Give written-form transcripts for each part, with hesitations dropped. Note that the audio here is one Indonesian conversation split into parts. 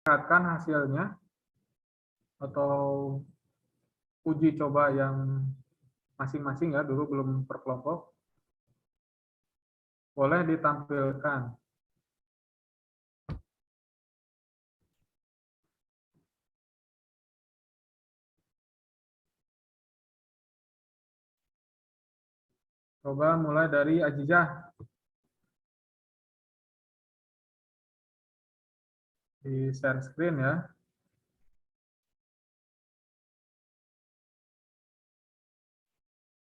memperlihatkan hasilnya atau uji coba yang masing-masing ya, dulu belum per kelompok, boleh ditampilkan. Coba mulai dari Ajijah. Di share screen ya.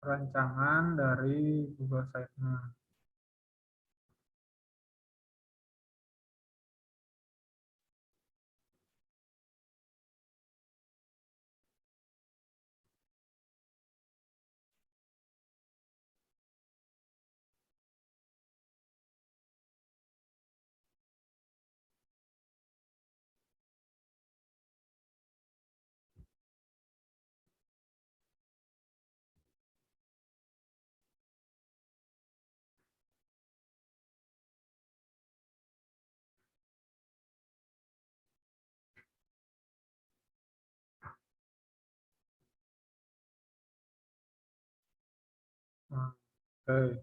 Rancangan dari Google Site-nya. Oke.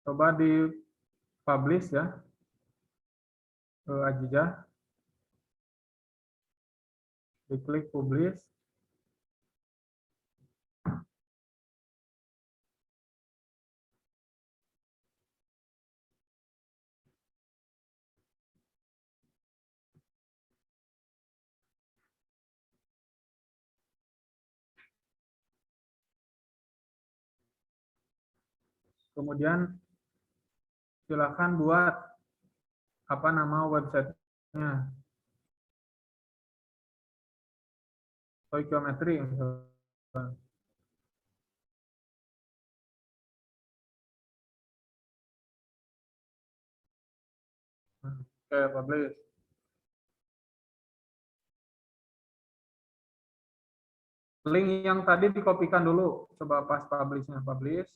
Coba di publish ya ke Ajijah. Diklik publish. Kemudian silakan buat apa nama websitenya. Stoichiometry. Oke, publish. Link yang tadi dikopikan dulu. Coba pas publish-nya. Publish.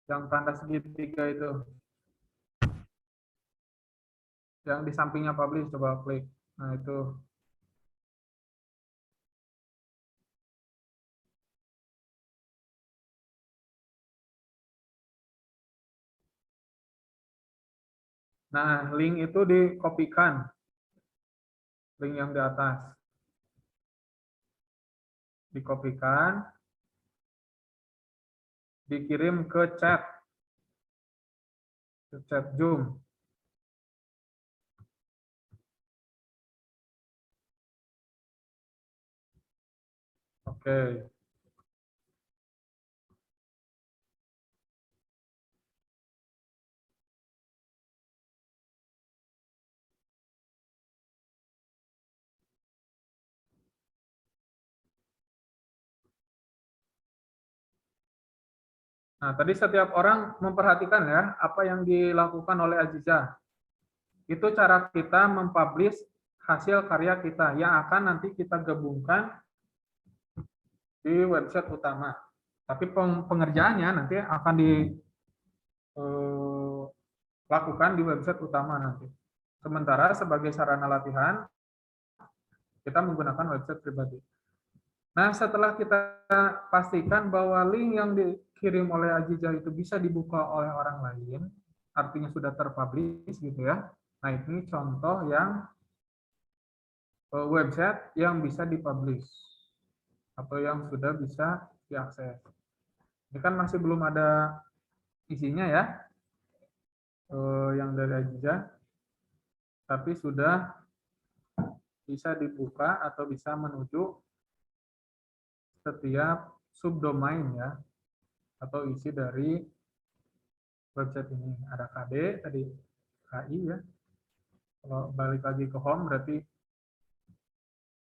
Yang tanda segitiga itu. Yang di sampingnya publish. Coba klik. Nah, itu. Nah, link itu dikopikan. Link yang di atas. Dikopikan. Dikirim ke chat. Ke chat Zoom. Oke. Nah, tadi setiap orang memperhatikan ya apa yang dilakukan oleh Aziza. Itu cara kita mempublish hasil karya kita yang akan nanti kita gabungkan di website utama. Tapi pengerjaannya nanti akan dilakukan di website utama nanti. Sementara sebagai sarana latihan, kita menggunakan website pribadi. Nah, setelah kita pastikan bahwa link yang dikirim oleh Aziza itu bisa dibuka oleh orang lain, artinya sudah terpublish gitu ya. Nah, ini contoh yang website yang bisa dipublish atau yang sudah bisa diakses. Ini kan masih belum ada isinya ya, yang dari Aziza, tapi sudah bisa dibuka atau bisa menuju setiap subdomain ya, atau isi dari website ini. Ada KD tadi, KI ya. Kalau balik lagi ke home berarti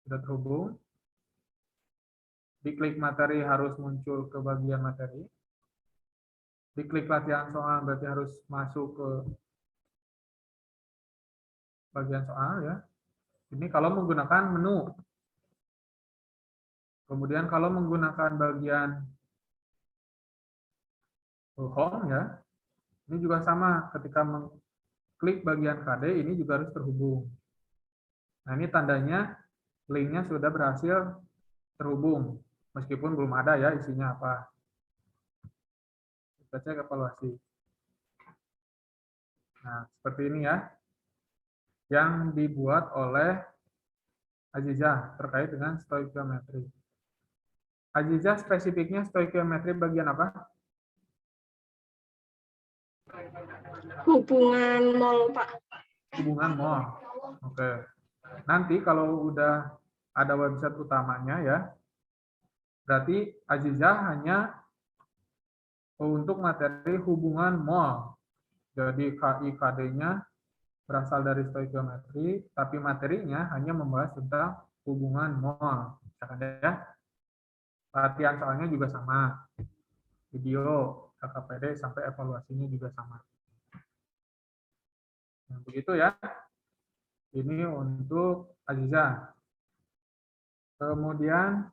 sudah terhubung. Diklik materi harus muncul ke bagian materi. Diklik latihan soal berarti harus masuk ke bagian soal ya. Ini kalau menggunakan menu. Kemudian kalau menggunakan bagian home ya, ini juga sama. Ketika mengklik bagian KD ini juga harus terhubung. Nah ini tandanya linknya sudah berhasil terhubung. Meskipun belum ada ya isinya apa. Kita cek evaluasi. Nah seperti ini ya. Yang dibuat oleh Azizah terkait dengan stoikiometri. Azizah spesifiknya stoikiometri bagian apa? Hubungan mol, Pak. Hubungan mol. Oke. Nanti kalau udah ada website utamanya ya, berarti Azizah hanya untuk materi hubungan mol. Jadi KI-KD-nya berasal dari stoikiometri, tapi materinya hanya membahas tentang hubungan mol. Misalkan ya, latihan soalnya juga sama. Video, KKPD, sampai evaluasinya juga sama. Nah, begitu ya. Ini untuk Azizah. Kemudian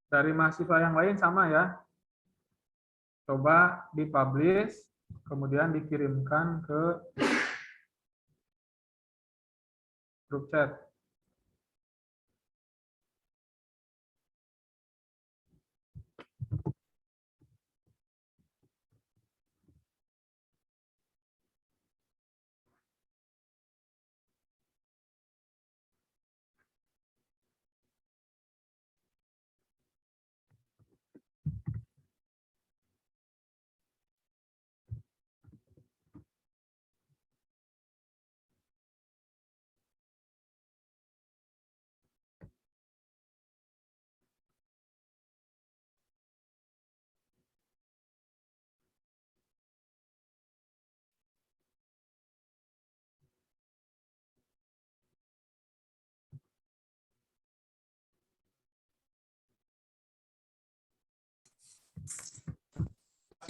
dari mahasiswa yang lain sama ya. Coba dipublish, kemudian dikirimkan ke grup chat.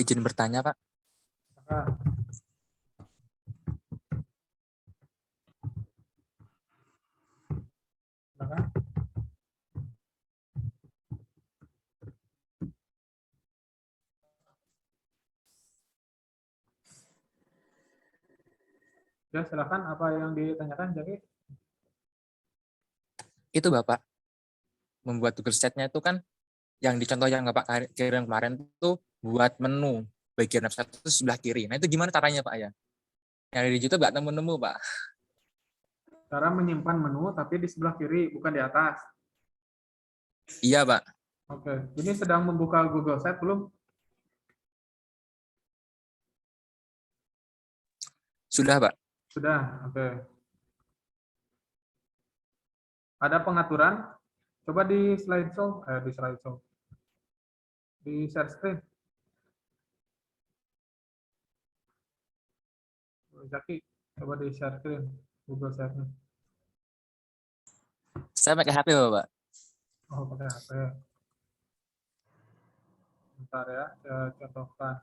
Izin bertanya, Pak. Maka, silakan. Ya, silakan apa yang ditanyakan, Jaki? Itu Bapak membuat Google Sheet-nya itu kan yang dicontoh yang Bapak kirim kemarin itu buat menu bagian website itu sebelah kiri. Nah itu gimana caranya Pak ya? Yang di YouTube nggak nemu-nemu Pak. Cara menyimpan menu tapi di sebelah kiri, bukan di atas. Iya Pak. Oke, ini sedang membuka Google Sheet belum? Sudah Pak. Sudah, oke. Ada pengaturan? Coba di slideshow, di share screen. Jaki, coba di share screen Google Sheet-nya. Saya pakai HP Bapak. Oh, pakai HP. Bentar ya, saya contohkan.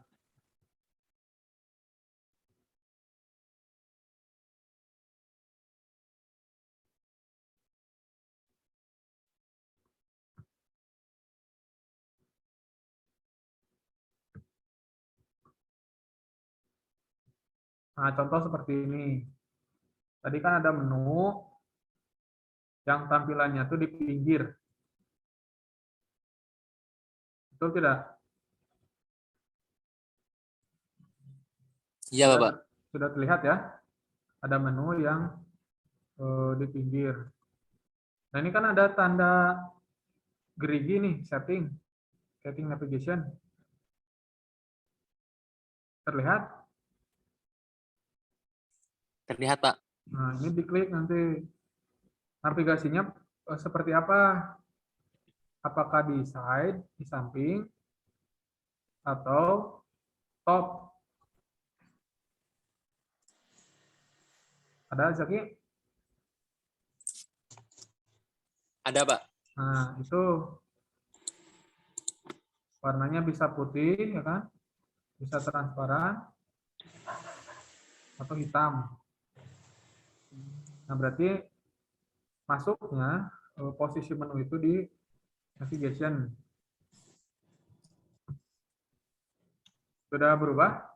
Nah, contoh seperti ini. Tadi kan ada menu yang tampilannya tuh di pinggir. Betul tidak? Iya Bapak. Sudah terlihat ya? Ada menu yang di pinggir. Nah, ini kan ada tanda gerigi nih, setting navigation. Terlihat? Terlihat Pak. Nah, ini diklik nanti navigasinya seperti apa? Apakah di side, di samping, atau top? Ada, Zaki? Ada Pak. Nah, itu Warnanya bisa putih, ya kan? Bisa transparan atau hitam. Nah, berarti masuknya posisi menu itu di navigation. Sudah berubah?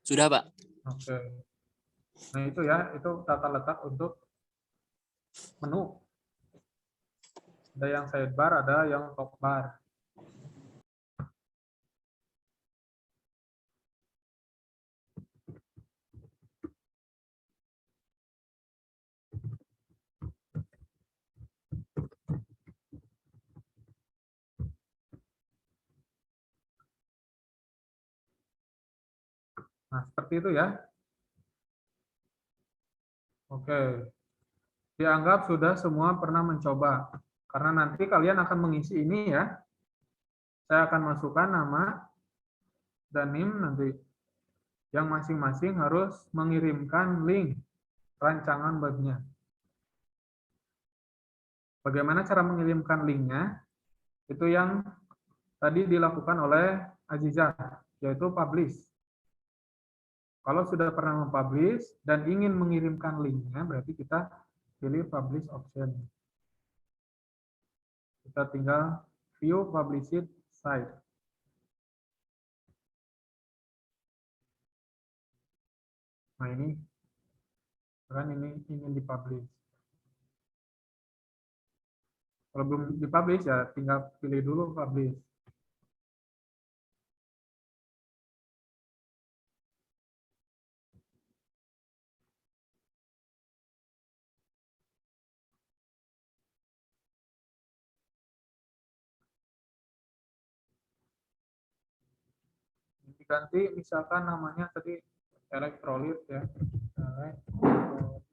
Sudah, Pak. Oke. Nah, itu ya, itu tata letak untuk menu. Ada yang sidebar, ada yang top bar. Nah, seperti itu ya. Oke. Dianggap sudah semua pernah mencoba. Karena nanti kalian akan mengisi ini ya. Saya akan masukkan nama dan NIM nanti. Yang masing-masing harus mengirimkan link rancangan webnya. Bagaimana cara mengirimkan linknya? Itu yang tadi dilakukan oleh Azizah, yaitu publish. Kalau sudah pernah mempublish dan ingin mengirimkan linknya, berarti kita pilih publish option. Kita tinggal view published site. Nah ini, kan ini ingin dipublish. Kalau belum dipublish ya tinggal pilih dulu publish. Diganti misalkan namanya tadi elektrolit ya. Elektrolit.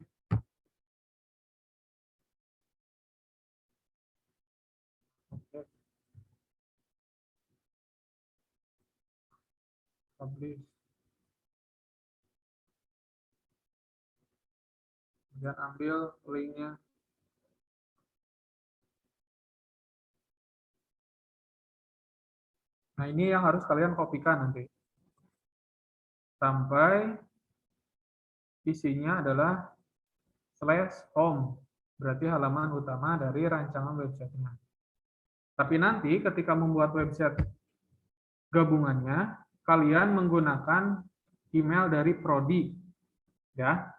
Oke. Publish. Kemudian ambil linknya. Nah ini yang harus kalian kopikan nanti. Sampai isinya adalah /home. Berarti halaman utama dari rancangan websitenya. Tapi nanti ketika membuat website gabungannya, kalian menggunakan email dari Prodi. Ya.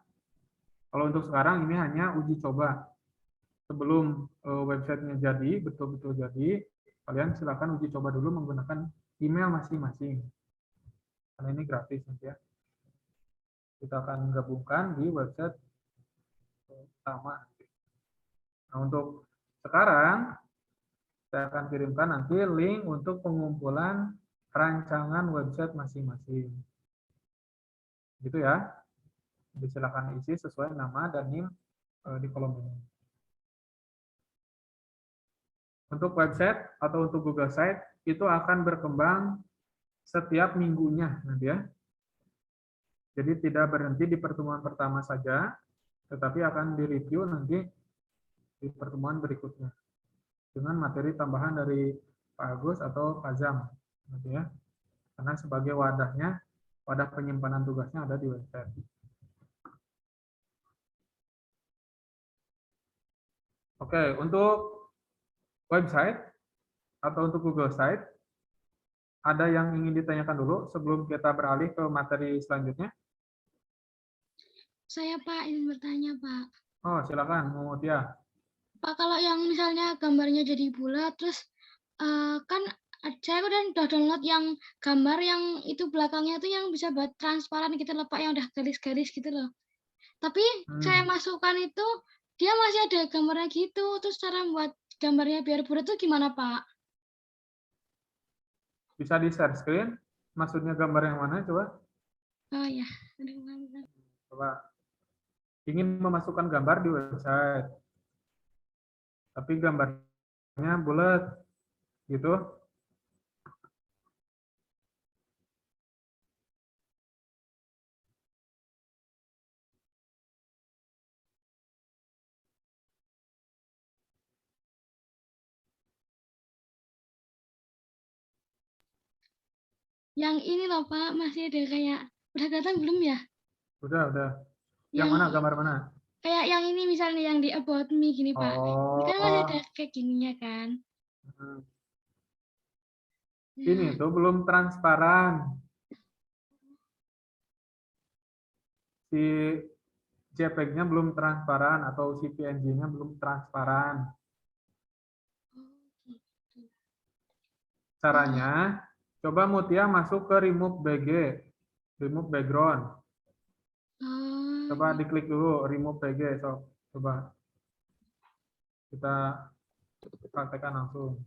Kalau untuk sekarang ini hanya uji coba. Sebelum websitenya jadi, betul-betul jadi, kalian silakan uji coba dulu menggunakan email masing-masing. Karena ini gratis nanti ya. Kita akan gabungkan di website utama. Nah, untuk sekarang saya akan kirimkan nanti link untuk pengumpulan rancangan website masing-masing. Gitu ya. Jadi silakan isi sesuai nama dan NIM di kolom ini. Untuk website atau untuk Google Site itu akan berkembang setiap minggunya nanti ya. Jadi tidak berhenti di pertemuan pertama saja, tetapi akan direview nanti di pertemuan berikutnya dengan materi tambahan dari Pak Agus atau Pak Zam nanti ya. Karena sebagai wadahnya, wadah penyimpanan tugasnya ada di website. Oke, untuk website atau untuk Google Site, ada yang ingin ditanyakan dulu sebelum kita beralih ke materi selanjutnya? Saya Pak ingin bertanya Pak. Oh, silakan, Mutia. Pak kalau yang misalnya gambarnya jadi bulat, terus kan saya udah download yang gambar yang itu belakangnya itu yang bisa buat transparan gitu loh Pak, yang udah garis-garis gitu loh. Tapi saya masukkan itu dia masih ada gambarnya gitu. Terus cara buat gambarnya biar bulat itu gimana Pak? Bisa di share screen? Maksudnya gambar yang mana? Coba. Oh ya. Coba. Ingin memasukkan gambar di website. Tapi gambarnya bulat. Gitu. Yang ini loh Pak, masih ada kayak udah kelihatan belum ya? Udah. Yang mana? Gambar mana? Kayak yang ini misalnya yang di About Me gini Pak. Ini kan masih ada Oh, kayak gininya kan. ini Nah, tuh belum transparan. Si JPEG-nya belum transparan atau si PNG-nya belum transparan. oh gitu. Caranya, coba Mutia masuk ke remove BG, remove background. Oh, Coba diklik dulu remove BG, so coba kita praktekkan langsung.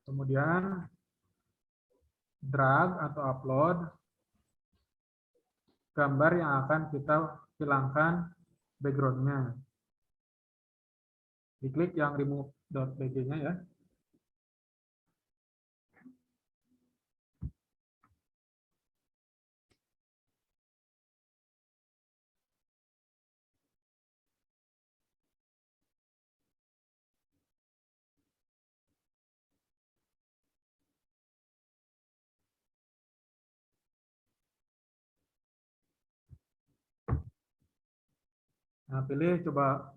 Kemudian drag atau upload gambar yang akan kita hilangkan background-nya. Diklik yang remove.bg-nya ya. Nah, pilih coba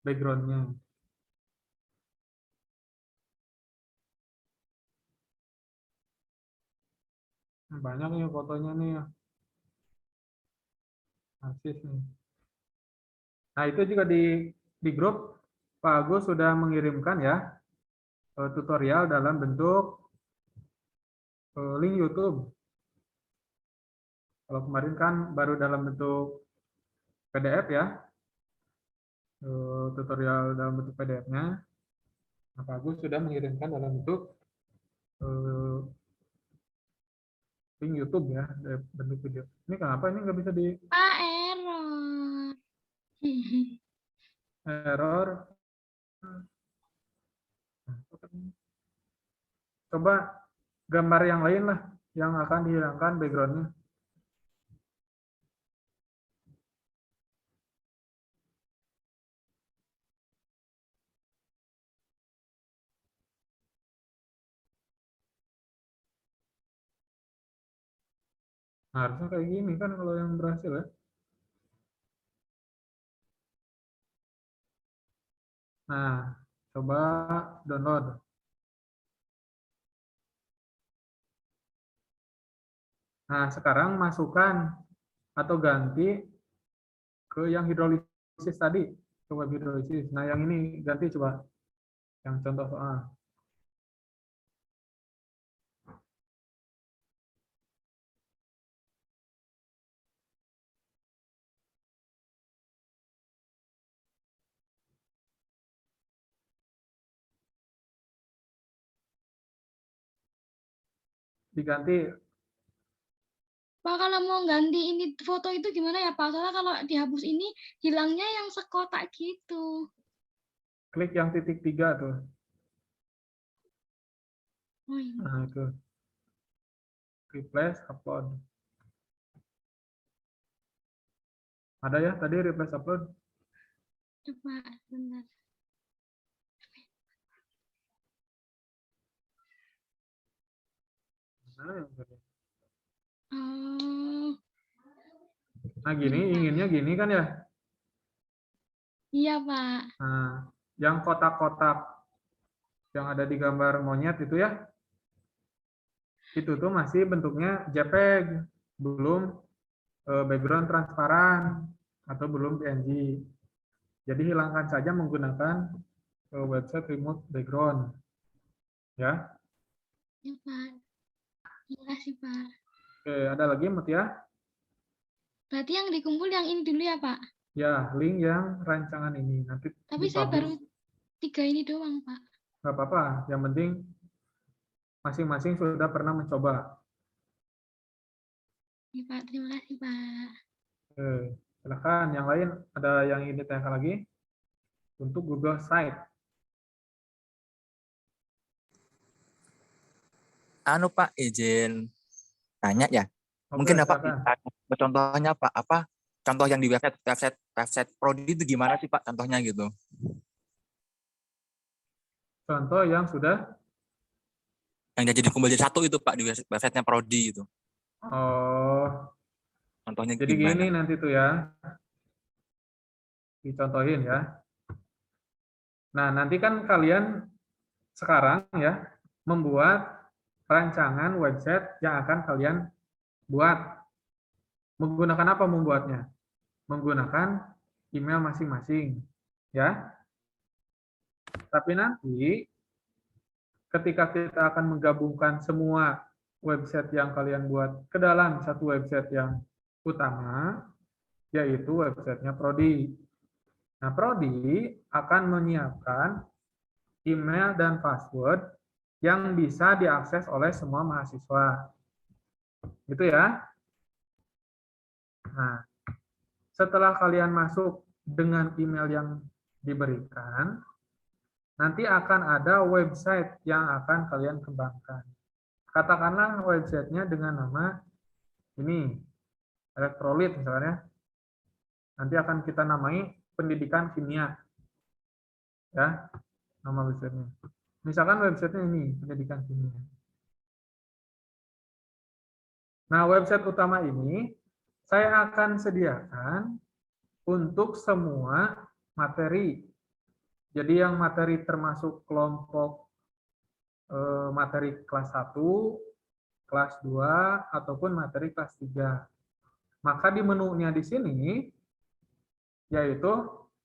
background-nya. Nah, banyak nih fotonya nih. Narsis nih. Nah, itu juga di grup Pak Agus sudah mengirimkan ya tutorial dalam bentuk link YouTube. Kalau kemarin kan baru dalam bentuk PDF ya, tutorial dalam bentuk PDF-nya. Nah, Pak Agus sudah mengirimkan dalam bentuk link YouTube ya, bentuk video. Ini kenapa ini nggak bisa di Pak error. error? Coba gambar yang lain lah yang akan dihilangkan background-nya. Nah, harusnya kayak gini kan kalau yang berhasil ya. Nah, coba download. Nah, sekarang masukkan atau ganti ke yang hidrolisis tadi, ke web hidrolisis. Nah, yang ini ganti coba, yang contoh soal. Diganti. Pak kalau mau ganti ini foto itu gimana ya Pak? Soalnya kalau dihapus ini hilangnya yang sekotak gitu. Klik yang titik 3 tuh. Oh ini. Nah, itu. Replace, upload. Ada ya tadi replace upload? Coba bentar. Mana yang tadi? Oh, Nah, gini, inginnya gini kan ya? iya Pak. Nah, yang kotak-kotak yang ada di gambar monyet itu ya, itu tuh masih bentuknya JPEG, belum background transparan atau belum PNG. Jadi hilangkan saja menggunakan website remove background. Ya. Iya Pak. Terima kasih Pak. Oke, ada lagi Mutia? Berarti yang dikumpul yang ini dulu ya Pak? Ya, link yang rancangan ini nanti Tapi saya baru dipublish. 3 ini doang Pak. Nggak apa-apa, yang penting masing-masing sudah pernah mencoba. Iya Pak, terima kasih Pak. Oke, silakan. Yang lain ada yang ingin ditanyakan lagi? Untuk Google Site. Anu Pak, izin tanya ya. Oke, Mungkin Bapak silakan. bisa contohnya Pak, apa contoh yang di website Prodi itu gimana sih Pak contohnya gitu? contoh yang sudah, Yang jadi kumpul jadi satu itu Pak di websitenya Prodi itu. oh, Contohnya jadi gimana? gini nanti tuh ya, dicontohin ya. Nah, nanti kan kalian sekarang ya membuat rancangan website yang akan kalian buat. Menggunakan apa membuatnya? Menggunakan email masing-masing, ya. Tapi nanti ketika kita akan menggabungkan semua website yang kalian buat ke dalam satu website yang utama, yaitu websitenya Prodi. Nah, Prodi akan menyiapkan email dan password yang bisa diakses oleh semua mahasiswa. Gitu ya. Nah, setelah kalian masuk dengan email yang diberikan, nanti akan ada website yang akan kalian kembangkan. Katakanlah websitenya dengan nama ini, Elektrolit misalnya. Nanti akan kita namai pendidikan kimia. Ya, nama websitenya. Misalkan websitenya ini, pendidikan kimia. Nah, website utama ini saya akan sediakan untuk semua materi. Jadi yang materi termasuk kelompok materi kelas 1, kelas 2, ataupun materi kelas 3. Maka di menunya di sini yaitu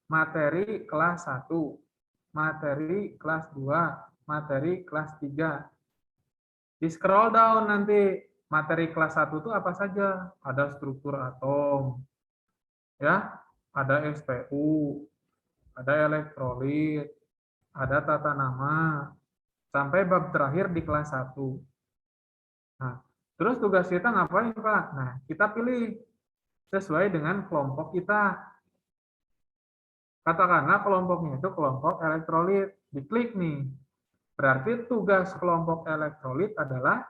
materi kelas 1, materi kelas 2, materi kelas 3. Di scroll down nanti materi kelas 1 itu apa saja? Ada struktur atom, ya, ada SPU, ada elektrolit, ada tata nama, sampai bab terakhir di kelas 1. Nah, terus tugas kita ngapain, Pak? Nah, kita pilih sesuai dengan kelompok kita. Katakanlah kelompoknya itu kelompok elektrolit. Diklik nih. Berarti tugas kelompok elektrolit adalah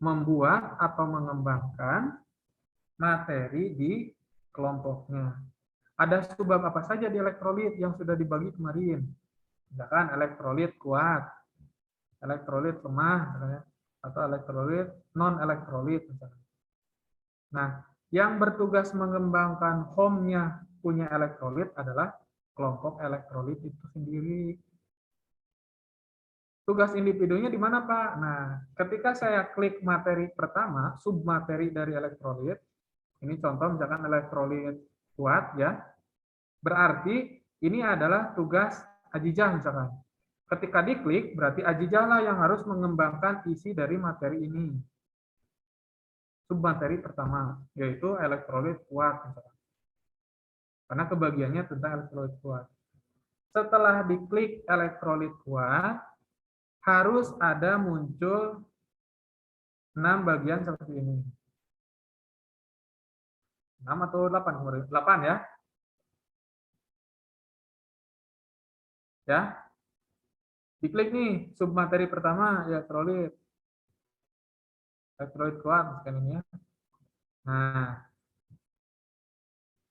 membuat atau mengembangkan materi di kelompoknya. Ada subbab apa saja di elektrolit yang sudah dibagi kemarin? Misalkan elektrolit kuat, elektrolit lemah, atau elektrolit non-elektrolit. Nah, yang bertugas mengembangkan home-nya punya elektrolit adalah kelompok elektrolit itu sendiri. Tugas individunya di mana, Pak? Nah, ketika saya klik materi pertama, submateri dari elektrolit, ini contoh misalkan elektrolit kuat ya, berarti ini adalah tugas Ajijah misalkan. Ketika diklik, berarti Ajijah lah yang harus mengembangkan isi dari materi ini. Submateri pertama, yaitu elektrolit kuat misalkan. Karena kebagiannya tentang elektrolit kuat. Setelah diklik elektrolit kuat, harus ada muncul 6 bagian seperti ini. 6 atau 8? 8 ya. Ya. Diklik nih, submateri pertama, elektrolit. Elektrolit kuat, misalkan ini ya. Nah,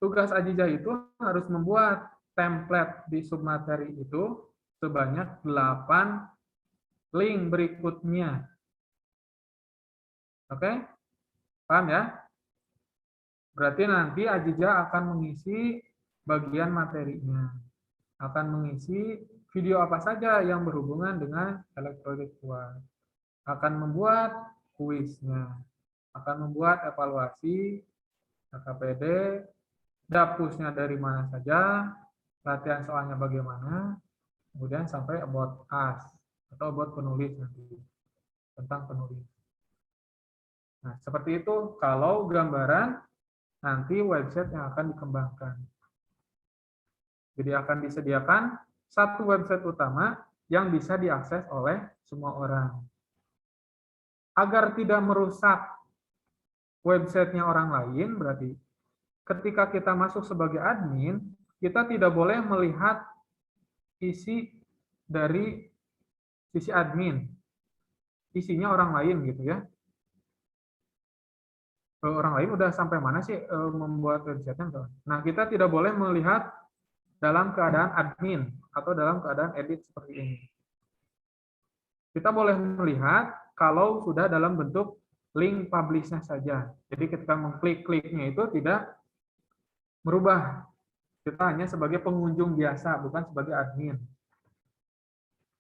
tugas Ajijah itu harus membuat template di submateri itu sebanyak 8 link berikutnya. Oke? Paham ya? Berarti nanti Ajijah akan mengisi bagian materinya. Akan mengisi video apa saja yang berhubungan dengan elektrolit kuat. Akan membuat kuisnya. Akan membuat evaluasi, KKPD, dapusnya dari mana saja, latihan soalnya bagaimana, kemudian sampai about us, atau about penulis nanti, tentang penulis. Nah, seperti itu kalau gambaran nanti website yang akan dikembangkan. Jadi akan disediakan satu website utama yang bisa diakses oleh semua orang. Agar tidak merusak websitenya orang lain, berarti ketika kita masuk sebagai admin, kita tidak boleh melihat isi dari sisi admin. Isinya orang lain gitu ya. Orang lain udah sampai mana sih membuat websitenya? Nah, kita tidak boleh melihat dalam keadaan admin atau dalam keadaan edit seperti ini. kita boleh melihat kalau sudah dalam bentuk link publish-nya saja. Jadi ketika mengklik-kliknya itu tidak merubah. Kita hanya sebagai pengunjung biasa, bukan sebagai admin.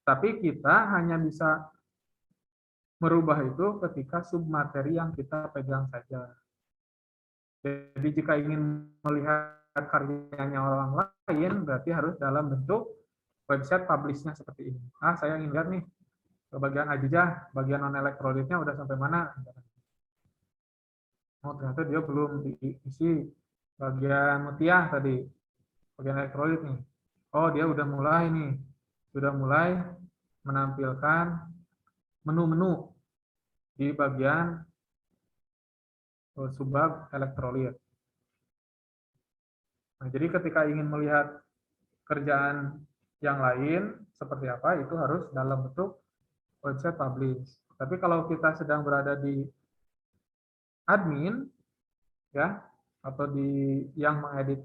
Tapi kita hanya bisa merubah itu ketika submateri yang kita pegang saja. Jadi jika ingin melihat karyanya orang lain, berarti harus dalam bentuk website publish-nya seperti ini. Saya ingin lihat nih, ke bagian Ajijah, bagian non-elektrolitnya udah sampai mana. Oh, ternyata dia belum diisi bagian Mutiah tadi, bagian elektrolit nih. Oh, dia udah mulai nih, sudah mulai menampilkan menu-menu di bagian subbab elektrolit. Nah, jadi ketika ingin melihat kerjaan yang lain seperti apa, itu harus dalam bentuk website publish. Tapi kalau kita sedang berada di admin, ya, atau di yang mengedit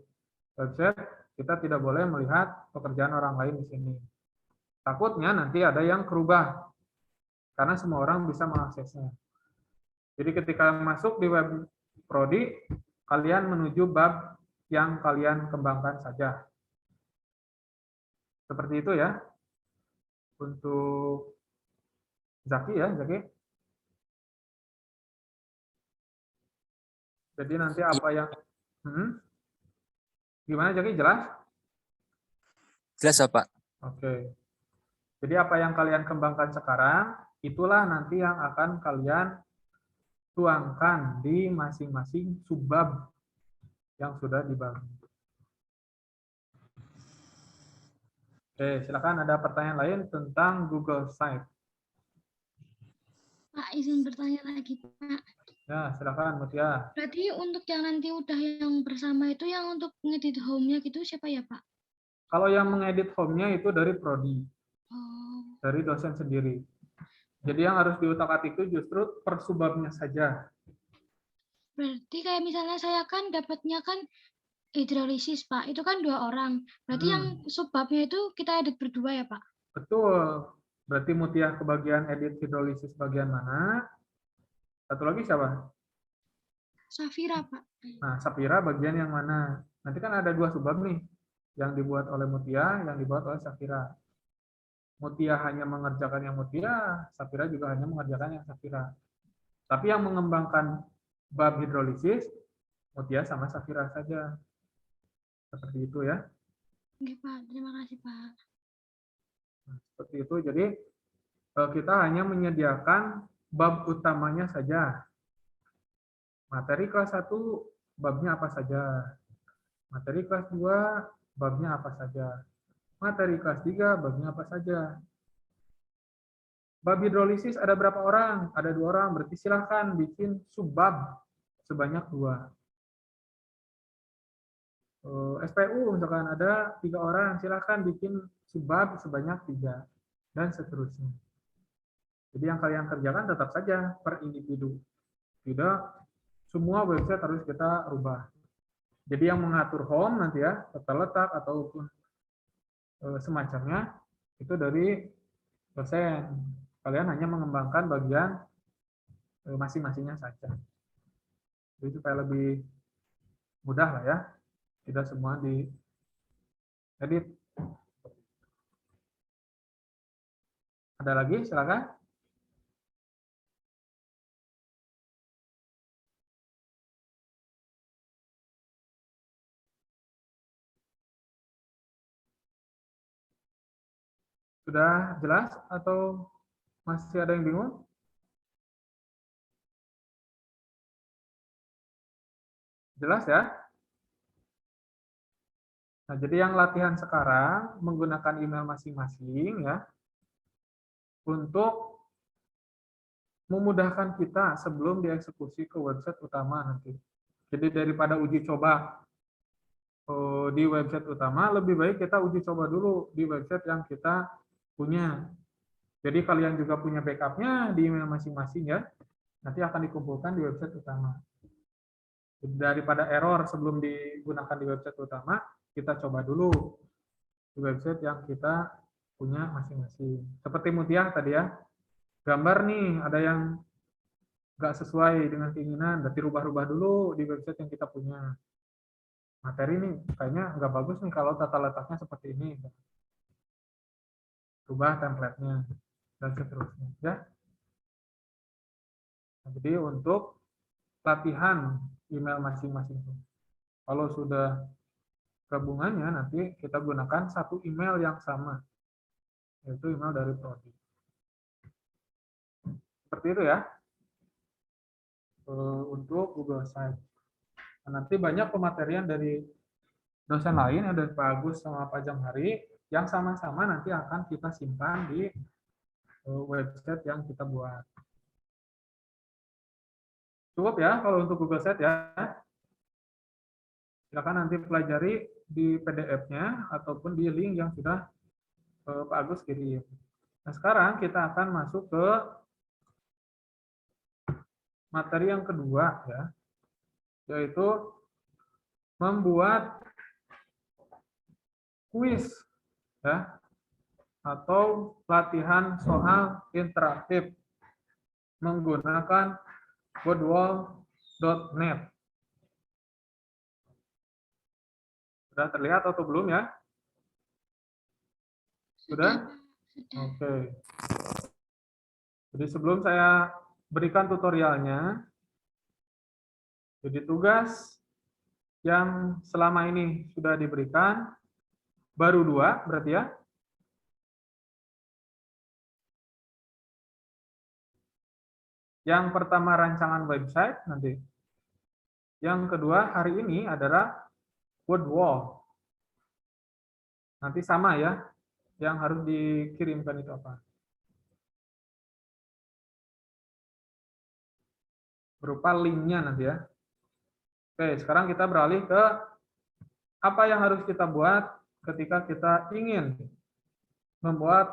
website, kita tidak boleh melihat pekerjaan orang lain di sini. Takutnya nanti ada yang kerubah, karena semua orang bisa mengaksesnya. Jadi ketika masuk di web prodi, kalian menuju bab yang kalian kembangkan saja. Seperti itu ya. Untuk Zaki ya, Zaki. Jadi nanti apa yang gimana Zaki, jelas? Jelas Pak. Oke. Jadi apa yang kalian kembangkan sekarang, itulah nanti yang akan kalian tuangkan di masing-masing subbab yang sudah dibangun. Oke, silakan ada pertanyaan lain tentang Google Site. Pak, izin bertanya lagi, Pak. Ya, silakan Mutia. Berarti untuk yang nanti udah yang bersama itu yang untuk ngedit home-nya gitu siapa ya, Pak? Kalau yang mengedit home-nya itu dari prodi, Oh, dari dosen sendiri. Jadi yang harus diutak-atik itu justru per subbabnya saja. berarti kayak misalnya saya kan dapatnya kan hidrolisis, Pak. Itu kan 2 orang. Berarti yang subbabnya itu kita edit berdua ya, Pak? Betul. Berarti Mutia ke bagian edit hidrolisis bagian mana? Satu lagi siapa? Safira, Pak. Nah, Safira bagian yang mana? Nanti kan ada 2 subbab nih. Yang dibuat oleh Mutia, yang dibuat oleh Safira. Mutia hanya mengerjakan yang Mutia, Safira juga hanya mengerjakan yang Safira. Tapi yang mengembangkan bab hidrolisis, Mutia sama Safira saja. Seperti itu ya. Oke, Pak. Terima kasih, Pak. Nah, seperti itu. Jadi kita hanya menyediakan bab utamanya saja. Materi kelas 1 babnya apa saja. Materi kelas 2 babnya apa saja. Materi kelas 3 babnya apa saja. Bab hidrolisis ada berapa orang? Ada 2 orang. Berarti silahkan bikin subbab sebanyak 2. SPU misalkan ada 3 orang, silahkan bikin subbab sebanyak 3 dan seterusnya. Jadi yang kalian kerjakan tetap saja per individu. Tidak semua website harus kita rubah. Jadi yang mengatur home nanti ya, tata letak ataupun semacamnya itu dari dosen. Kalian hanya mengembangkan bagian masing-masingnya saja. Jadi supaya lebih mudah lah ya. Tidak semua di edit. Ada lagi? Silakan. Sudah jelas atau masih ada yang bingung? Jelas ya? Nah, jadi yang latihan sekarang menggunakan email masing-masing ya untuk memudahkan kita sebelum dieksekusi ke website utama nanti. Jadi daripada uji coba di website utama, lebih baik kita uji coba dulu di website yang kita punya. Jadi kalian juga punya backupnya di email masing-masing ya. Nanti akan dikumpulkan di website utama. Daripada error sebelum digunakan di website utama, kita coba dulu di website yang kita punya masing-masing. Seperti Mutia tadi ya, gambar nih ada yang nggak sesuai dengan keinginan, berarti rubah-rubah dulu di website yang kita punya. Materi nih kayaknya nggak bagus nih kalau tata letaknya seperti ini. Rubah template-nya dan seterusnya. Ya. Nah, jadi untuk latihan email masing-masing. Kalau sudah gabungannya nanti kita gunakan satu email yang sama, yaitu email dari prodi. Seperti itu ya untuk Google Site. Nah, nanti banyak pematerian dari dosen lain, ada Pak Agus sama Pak Jamhari, yang sama-sama nanti akan kita simpan di website yang kita buat. Cukup ya kalau untuk Google Site ya. Silakan nanti pelajari di PDF-nya ataupun di link yang sudah Pak Agus kirim. Nah, sekarang kita akan masuk ke materi yang kedua ya, yaitu membuat kuis ya atau latihan soal interaktif menggunakan wordwall.net. Sudah terlihat atau belum ya? Sudah? Oke. Jadi sebelum saya berikan tutorialnya, jadi tugas yang selama ini sudah diberikan baru 2 berarti ya. Yang pertama rancangan website nanti. Yang kedua hari ini adalah word wall. Nanti sama ya, yang harus dikirimkan itu apa? Berupa linknya nanti ya. Oke, sekarang kita beralih ke apa yang harus kita buat ketika kita ingin membuat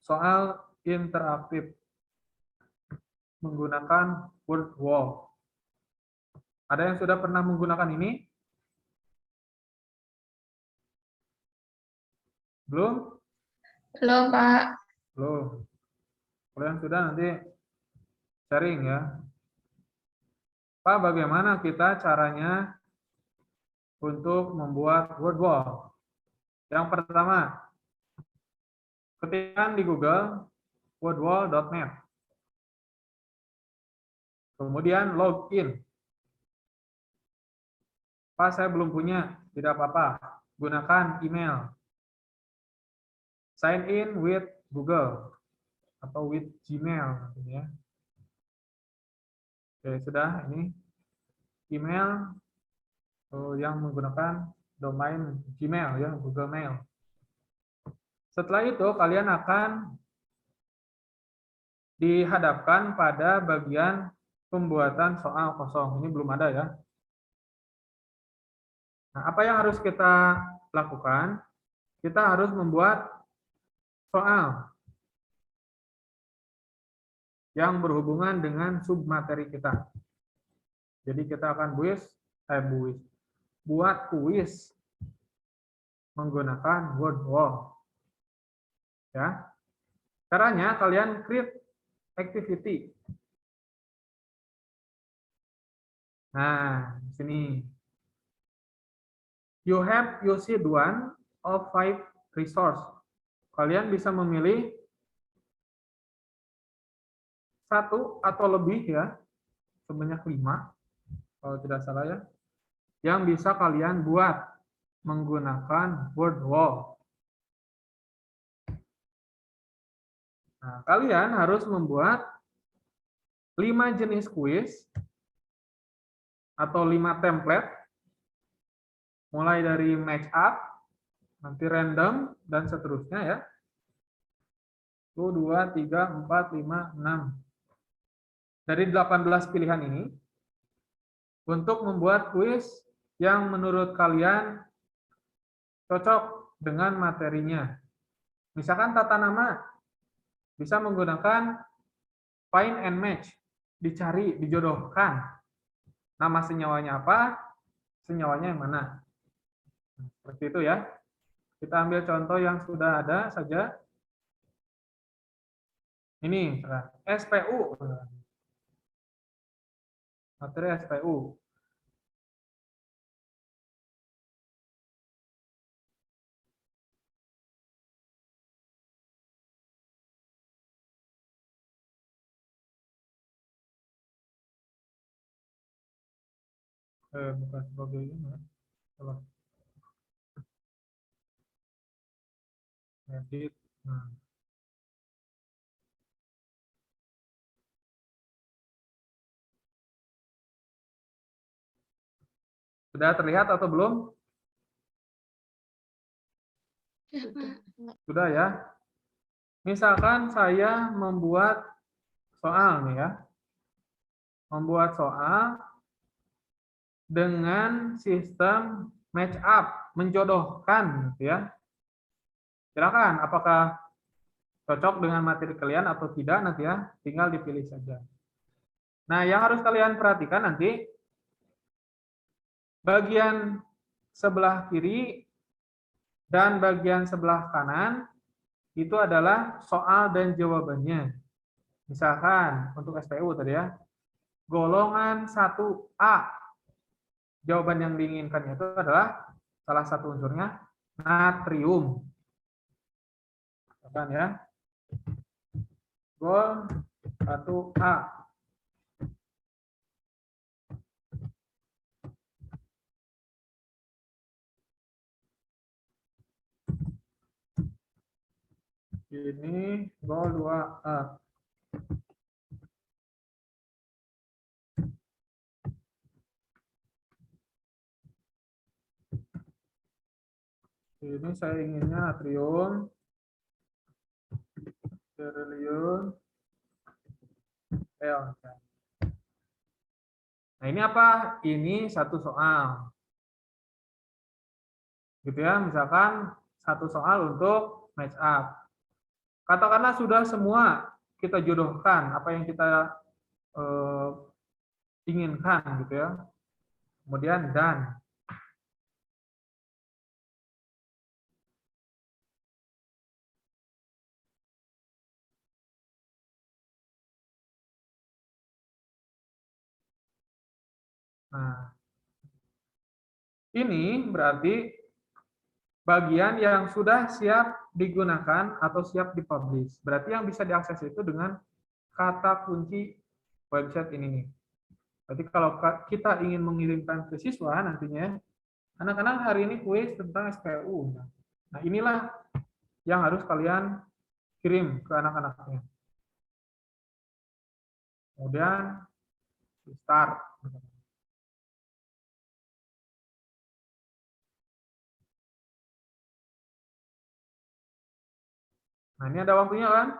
soal interaktif menggunakan word wall. Ada yang sudah pernah menggunakan ini? Belum? Belum, Pak. Belum. Kalau yang sudah nanti sharing ya. Pak, bagaimana kita caranya untuk membuat word wall? Yang pertama, ketikkan di Google wordwall.net. Kemudian login. Pak, saya belum punya, tidak apa-apa. Gunakan email. Sign in with Google atau with Gmail ya. Oke, sudah ini email yang menggunakan domain Gmail ya, Google Mail. Setelah itu kalian akan dihadapkan pada bagian pembuatan soal kosong. Ini belum ada ya. Nah, apa yang harus kita lakukan? Kita harus membuat soal yang berhubungan dengan submateri kita. Jadi kita akan buat kuis menggunakan word wall. Ya. Caranya kalian create activity. Nah, di sini. You have used one of 5 resource. Kalian bisa memilih 1 atau lebih ya, sebanyak 5, kalau tidak salah ya, yang bisa kalian buat menggunakan word wall. Nah, kalian harus membuat 5 jenis kuis atau 5 template, mulai dari match up, nanti random, dan seterusnya ya. 1, 2, 3, 4, 5, 6. Dari 18 pilihan ini, untuk membuat kuis yang menurut kalian cocok dengan materinya. Misalkan tata nama, bisa menggunakan find and match, dicari, dijodohkan. Nama senyawanya apa, senyawanya yang mana. Seperti itu ya. Kita ambil contoh yang sudah ada saja. Ini SPU. Materi SPU. Bukan sebagai ini ya. Salah. Edit. Nah. Sudah terlihat atau belum? Ya, Pak. Sudah ya. Misalkan saya membuat soal nih ya. Membuat soal dengan sistem match up, menjodohkan gitu ya. Silakan apakah cocok dengan materi kalian atau tidak nanti ya, tinggal dipilih saja. Nah, yang harus kalian perhatikan nanti bagian sebelah kiri dan bagian sebelah kanan itu adalah soal dan jawabannya. Misalkan untuk SPU tadi ya, golongan 1A. Jawaban yang diinginkan itu adalah salah satu unsurnya natrium. Misalkan ya, gol 1A. Ini gol 2A. Ini saya inginnya natrium, berilium, L. Nah, ini apa? Ini satu soal. Gitu ya, misalkan satu soal untuk match up. Katakanlah sudah semua kita jodohkan apa yang kita inginkan gitu ya. Kemudian dan. Nah, ini berarti bagian yang sudah siap digunakan atau siap dipublish. Berarti yang bisa diakses itu dengan kata kunci website ini nih. Berarti kalau kita ingin mengirimkan ke siswa nantinya, anak-anak hari ini kuis tentang SPU. Nah, inilah yang harus kalian kirim ke anak-anaknya. Kemudian start. Nah, ini ada waktunya kan?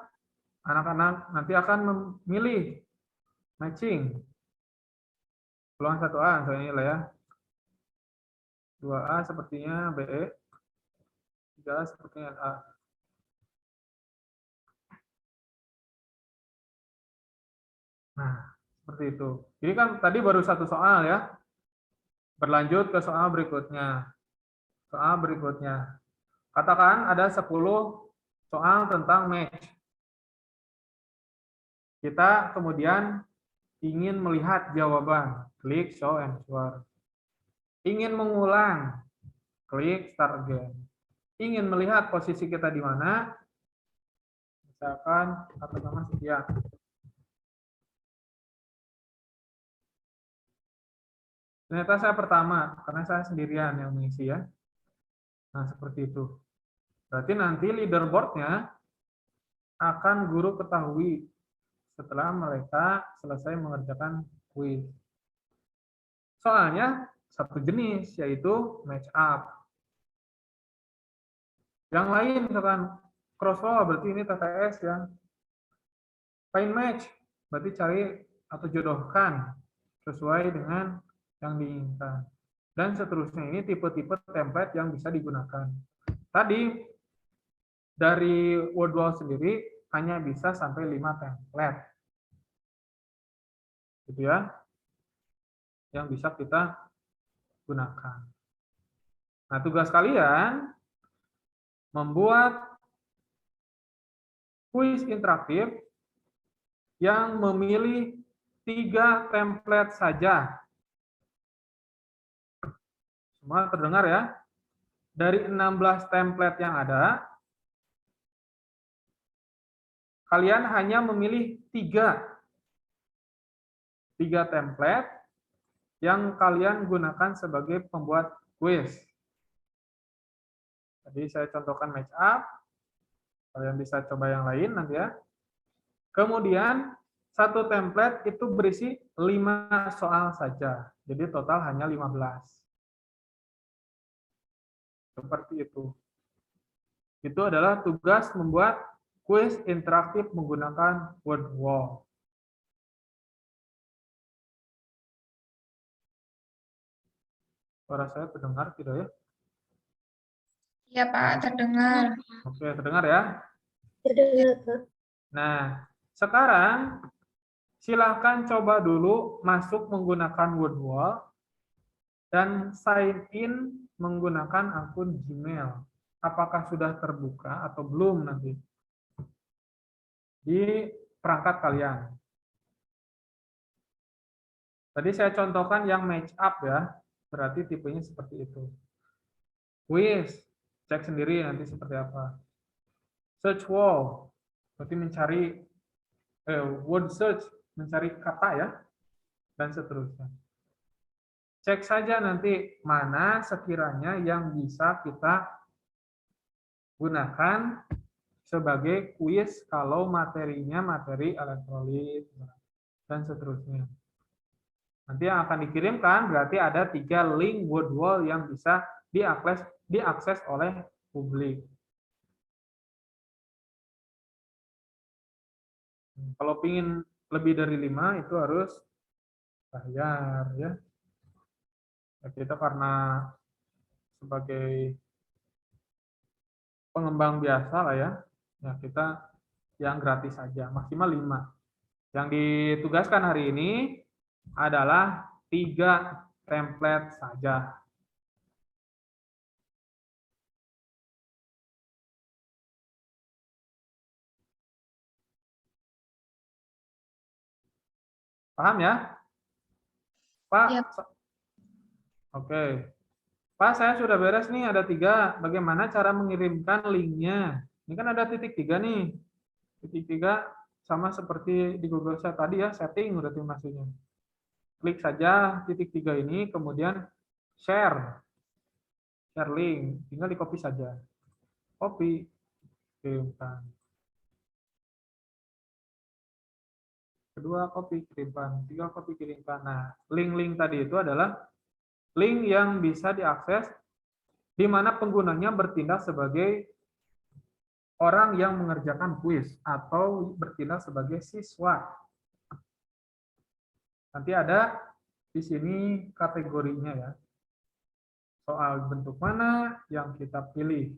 Anak-anak nanti akan memilih matching. Peluang 1A, misalnya ini lah ya. 2A sepertinya BE. 3A sepertinya A. Nah, seperti itu. Ini kan tadi baru satu soal ya. Berlanjut ke soal berikutnya. Soal berikutnya. Katakan ada 10 soal tentang match. Kita kemudian ingin melihat jawaban. Klik show answer. Ingin mengulang. Klik start again. Ingin melihat posisi kita di mana. Misalkan katakanlah sekian. Ternyata saya pertama, karena saya sendirian yang mengisi ya. Nah, seperti itu. Berarti nanti leaderboard-nya akan guru ketahui setelah mereka selesai mengerjakan kuis. Soalnya satu jenis, yaitu match up. Yang lain misalkan crossflow, berarti ini TTS ya. Find match, berarti cari atau jodohkan sesuai dengan yang diinginkan. Dan seterusnya, ini tipe-tipe template yang bisa digunakan. Tadi dari Wordwall sendiri hanya bisa sampai 5 template. Gitu ya. Yang bisa kita gunakan. Nah, tugas kalian membuat kuis interaktif yang memilih 3 template saja. Semua terdengar ya? Dari 16 template yang ada, kalian hanya memilih 3 template yang kalian gunakan sebagai pembuat kuis. Jadi saya contohkan match up, kalian bisa coba yang lain nanti ya. Kemudian satu template itu berisi 5 soal saja, jadi total hanya 15. Seperti itu. Itu adalah tugas membuat kuis interaktif menggunakan word wall. Suara saya terdengar tidak ya? Iya, Pak, terdengar. Oke, terdengar ya? Terdengar, Pak. Nah, sekarang silahkan coba dulu masuk menggunakan word wall dan sign in menggunakan akun Gmail. Apakah sudah terbuka atau belum nanti di perangkat kalian? Tadi saya contohkan yang match up ya, berarti tipenya seperti itu. Quiz, cek sendiri nanti seperti apa. Search wall, berarti mencari word search, mencari kata ya, dan seterusnya. Cek saja nanti mana sekiranya yang bisa kita gunakan sebagai kuis kalau materinya materi elektrolit dan seterusnya. Nanti yang akan dikirimkan berarti ada 3 link word wall yang bisa diakses oleh publik. Kalau ingin lebih dari 5 itu harus bayar ya. Kita karena sebagai pengembang biasa lah ya, ya kita yang gratis saja, maksimal 5. Yang ditugaskan hari ini adalah 3 template saja. Paham ya? Pak? Ya. Oke. Pak, saya sudah beres nih, ada 3. Bagaimana cara mengirimkan linknya? Ini kan ada titik 3 nih. Titik 3 sama seperti di Google Sheet tadi ya, setting berarti maksudnya. Klik saja titik 3 ini, kemudian share link, tinggal di copy saja. Copy, kirimkan. Kedua copy, kirimkan. 3 copy, kirimkan. Nah, link-link tadi itu adalah link yang bisa diakses di mana penggunanya bertindak sebagai orang yang mengerjakan kuis atau bertindak sebagai siswa. Nanti ada di sini kategorinya ya. Soal bentuk mana yang kita pilih.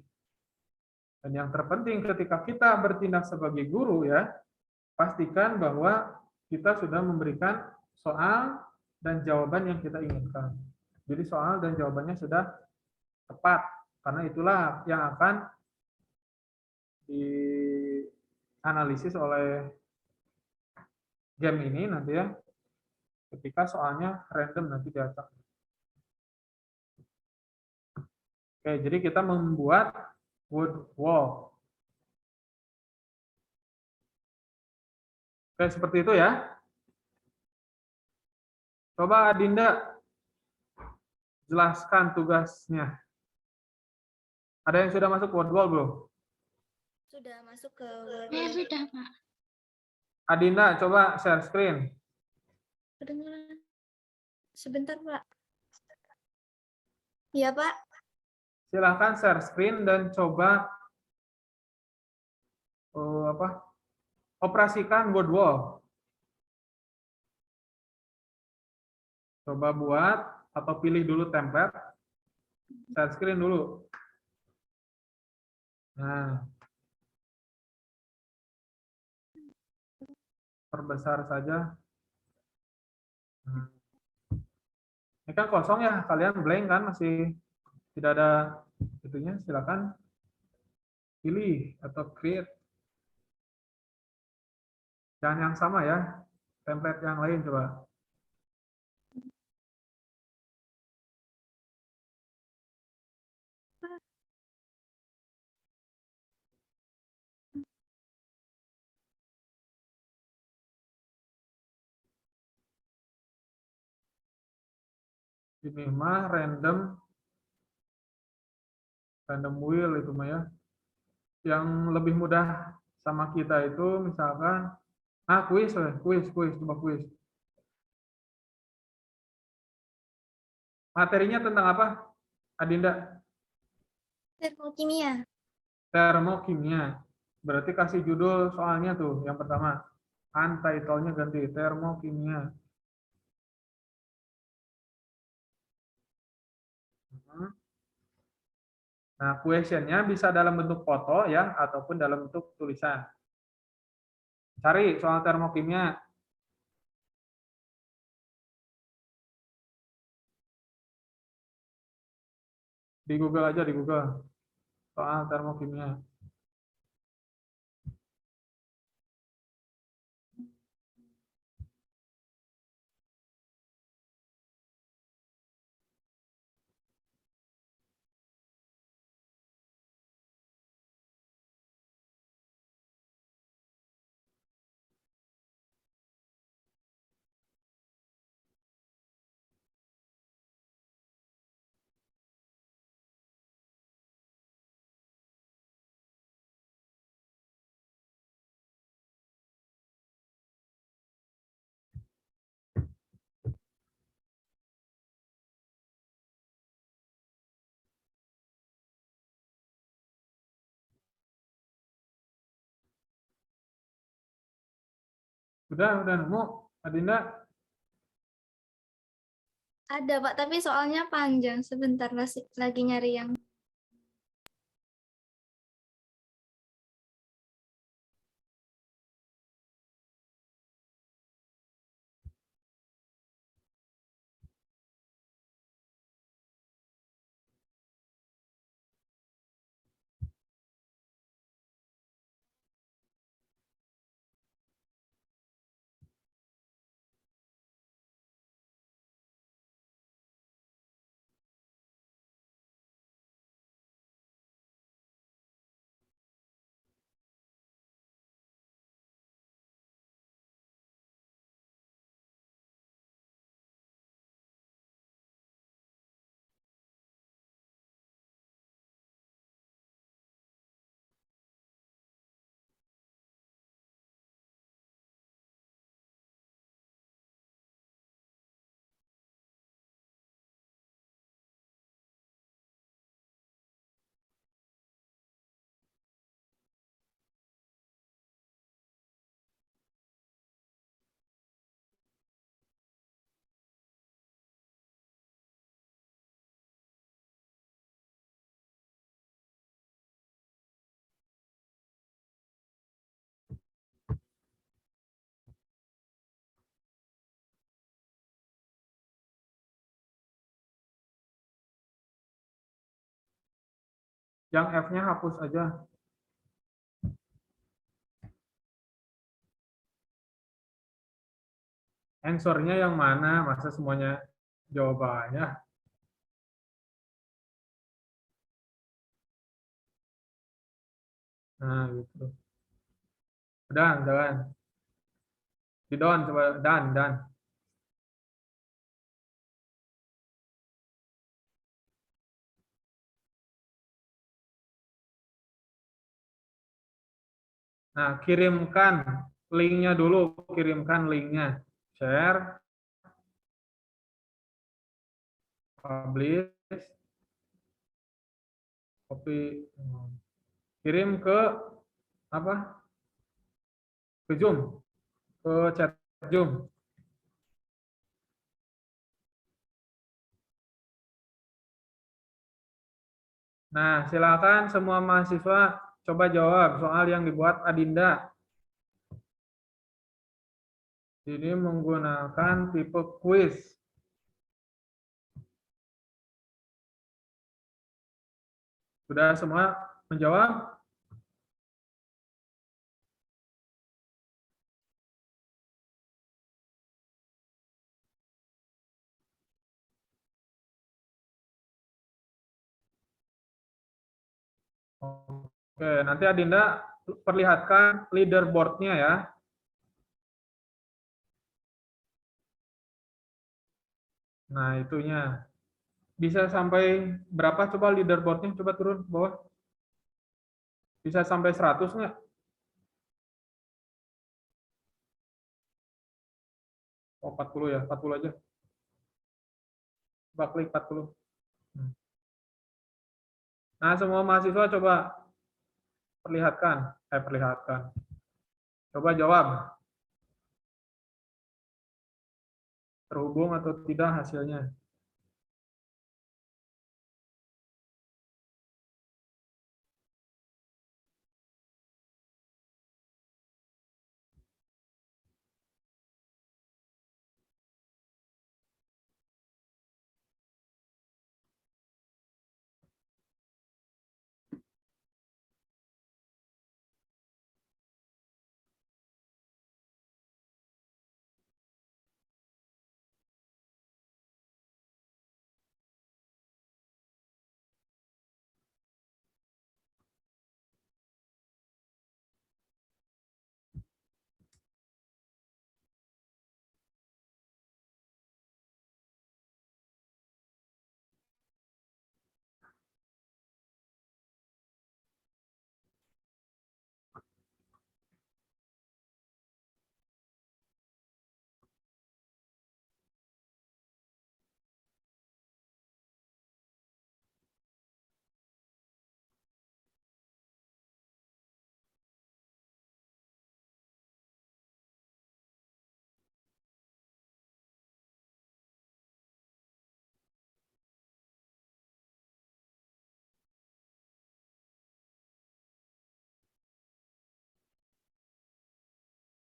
Dan yang terpenting ketika kita bertindak sebagai guru ya, pastikan bahwa kita sudah memberikan soal dan jawaban yang kita inginkan. Jadi soal dan jawabannya sudah tepat, karena itulah yang akan dianalisis oleh game ini nanti ya, ketika soalnya random nanti diacak. Oke, jadi kita membuat word wall. Oke, seperti itu ya. Coba Adinda jelaskan tugasnya. Ada yang sudah masuk word wall belum? Sudah masuk ke Ya sudah, Pak. Adinda, coba share screen. kedengaran. Sebentar, Pak. Iya, Pak. Silahkan share screen dan coba operasikan word wall. Coba buat atau pilih dulu template. Share screen dulu. Nah, perbesar saja. Ini kan kosong ya, kalian blank kan, masih tidak ada itunya. Silakan pilih atau create. Jangan yang sama ya. Template yang lain coba. Ini mah random wheel itu mah ya. Yang lebih mudah sama kita itu misalkan kuis, coba kuis. Materinya tentang apa, Adinda? Termokimia. Termokimia. Berarti kasih judul soalnya tuh yang pertama. Kan title-nya ganti termokimia. Nah, question-nya bisa dalam bentuk foto ya ataupun dalam bentuk tulisan. Cari soal termokimia. Di Google aja, di Google. Soal termokimia. Udah nemu, Adinda? Ada, Pak, tapi soalnya panjang. Sebentar, lagi nyari yang Yang F-nya hapus aja. Answer-nya yang mana? Masa semuanya jawabannya? Nah, gitu. Udah, jangan. Di down, coba. Dan. Nah, kirimkan linknya dulu. Kirimkan linknya. Share. Publish. Copy. Kirim ke apa? Ke Zoom. Ke chat Zoom. Nah, silakan semua mahasiswa coba jawab soal yang dibuat Adinda. Ini menggunakan tipe quiz. Sudah semua menjawab? Oke, nanti Adinda perlihatkan leaderboard-nya ya. Nah, itunya. Bisa sampai berapa coba leaderboard-nya? Coba turun ke bawah. Bisa sampai 100 nggak? Oh, 40 ya, 40 aja. Coba klik 40. Nah, semua mahasiswa coba perlihatkan. Coba jawab. Terhubung atau tidak hasilnya.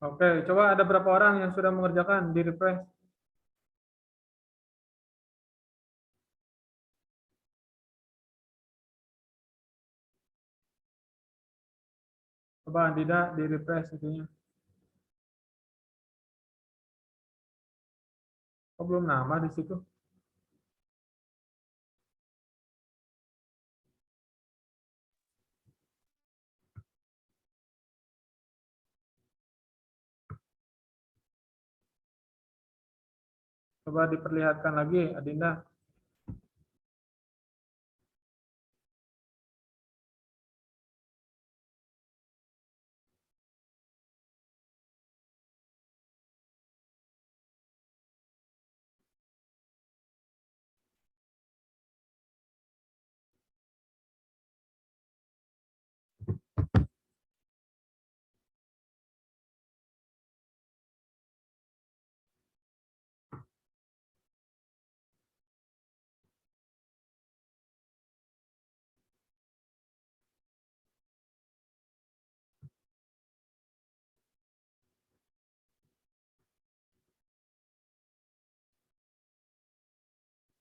Oke, coba ada berapa orang yang sudah mengerjakan di refresh? Coba tidak di refresh itunya. Kok belum nambah di situ? Coba diperlihatkan lagi, Adinda.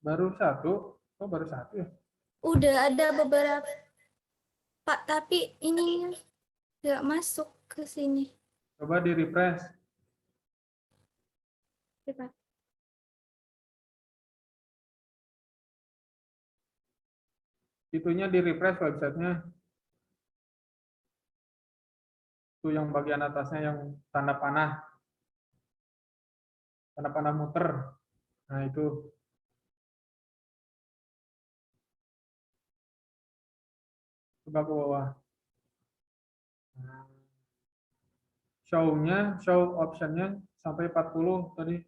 Baru satu? Oh, baru satu ya? Udah ada beberapa, Pak, tapi ini nggak masuk ke sini. Coba di refresh. Ya, Pak. Itunya di refresh websitenya. Itu yang bagian atasnya yang tanda panah. Tanda panah muter. Nah, itu. Coba ke bawah. Show optionnya sampai 40 tadi.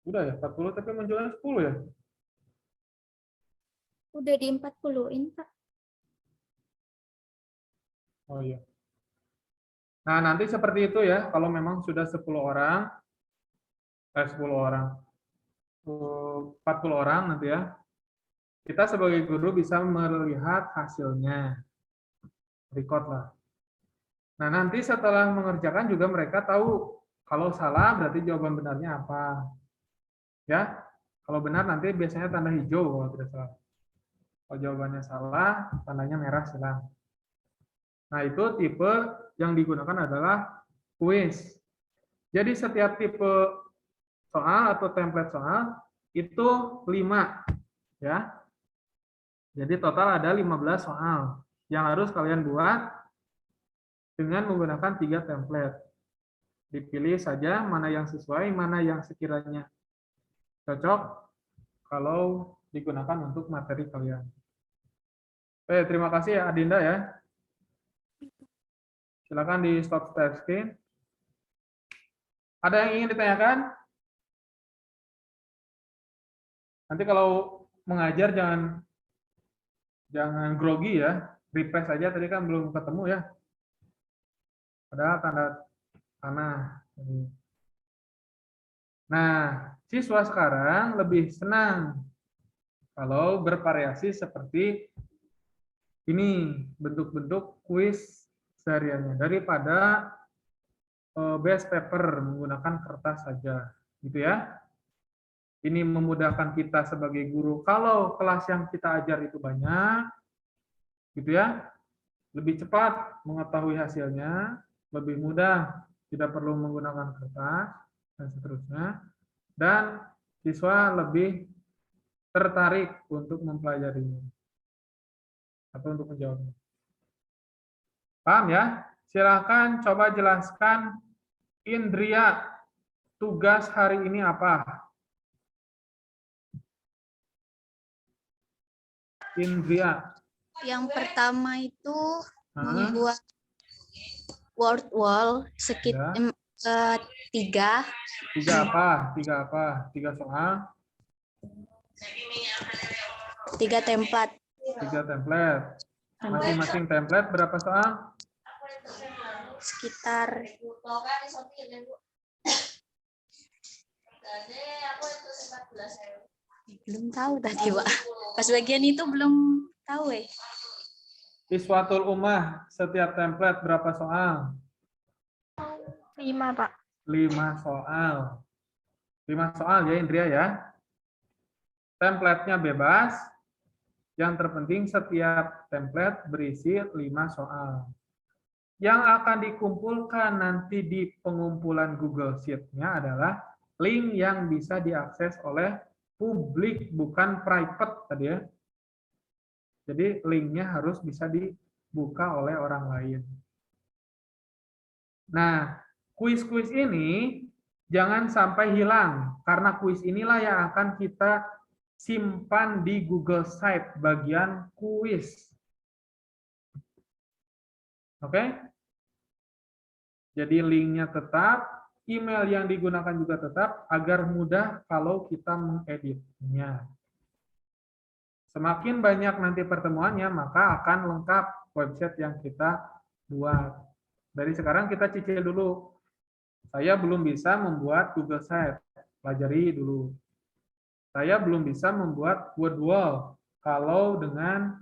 Udah ya, 40 tapi munculnya 10 ya? Udah di 40-in, Pak. Oh iya. Nah, nanti seperti itu ya, kalau memang sudah 10 orang, 10 orang, 40 orang nanti ya, kita sebagai guru bisa melihat hasilnya. Record lah. Nah, nanti setelah mengerjakan juga mereka tahu kalau salah berarti jawaban benarnya apa. Ya, kalau benar nanti biasanya tanda hijau kalau tidak salah. Kalau jawabannya salah, tandanya merah silang. Nah, itu tipe yang digunakan adalah kuis. Jadi setiap tipe soal atau template soal itu 5. Ya. Jadi total ada 15 soal yang harus kalian buat dengan menggunakan 3 template. Dipilih saja mana yang sesuai, mana yang sekiranya cocok kalau digunakan untuk materi kalian. Oke, terima kasih ya Adinda ya. Silakan di stop share screen. Ada yang ingin ditanyakan? Nanti kalau mengajar jangan grogi ya. Refresh aja, tadi kan belum ketemu ya. Padahal tanda panah. Nah, siswa sekarang lebih senang kalau bervariasi seperti ini, bentuk-bentuk kuis sehariannya daripada base paper menggunakan kertas saja, gitu ya. Ini memudahkan kita sebagai guru. Kalau kelas yang kita ajar itu banyak, gitu ya, lebih cepat mengetahui hasilnya, lebih mudah, tidak perlu menggunakan kertas, dan seterusnya. Dan siswa lebih tertarik untuk mempelajarinya atau untuk menjawabnya. Paham ya? Silakan coba jelaskan, Indria, tugas hari ini apa? Indria. Yang pertama itu membuat word wall Ya. 3. Tiga apa? Tiga soal. 3 template. 3 template. Masing-masing template berapa soal? Sekitar belum tahu tadi, Pak. Pas bagian itu belum tahu ya. Iswatul Ummah, setiap template berapa soal? 5, Pak. 5 soal. 5 soal ya Indria ya. Template-nya bebas. Yang terpenting setiap template berisi 5 soal. Yang akan dikumpulkan nanti di pengumpulan Google Sheet-nya adalah link yang bisa diakses oleh publik, bukan private tadi ya. Jadi linknya harus bisa dibuka oleh orang lain. Nah, kuis-kuis ini jangan sampai hilang, karena kuis inilah yang akan kita simpan di Google Site bagian kuis. Oke? Jadi linknya tetap, email yang digunakan juga tetap, agar mudah kalau kita mengeditnya. Semakin banyak nanti pertemuannya, maka akan lengkap website yang kita buat. Dari sekarang kita cicil dulu. Saya belum bisa membuat Google Site, pelajari dulu. Saya belum bisa membuat word wall kalau dengan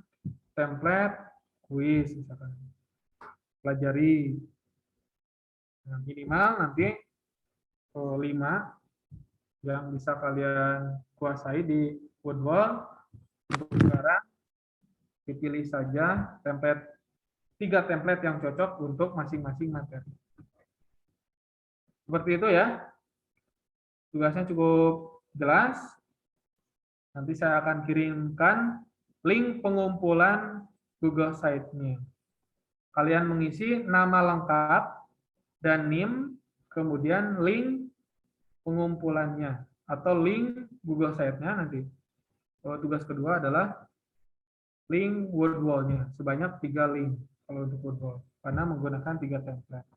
template kuis misalkan. Pelajari. Nah, minimal nanti 5 yang bisa kalian kuasai di word wall. Untuk sekarang dipilih saja 3 template yang cocok untuk masing-masing materi. Seperti itu ya. Tugasnya cukup jelas. Nanti saya akan kirimkan link pengumpulan Google Site-nya. Kalian mengisi nama lengkap dan NIM, kemudian link pengumpulannya atau link Google Site-nya nanti. Tugas kedua adalah link word wall-nya, sebanyak 3 link kalau untuk word wall, karena menggunakan 3 template.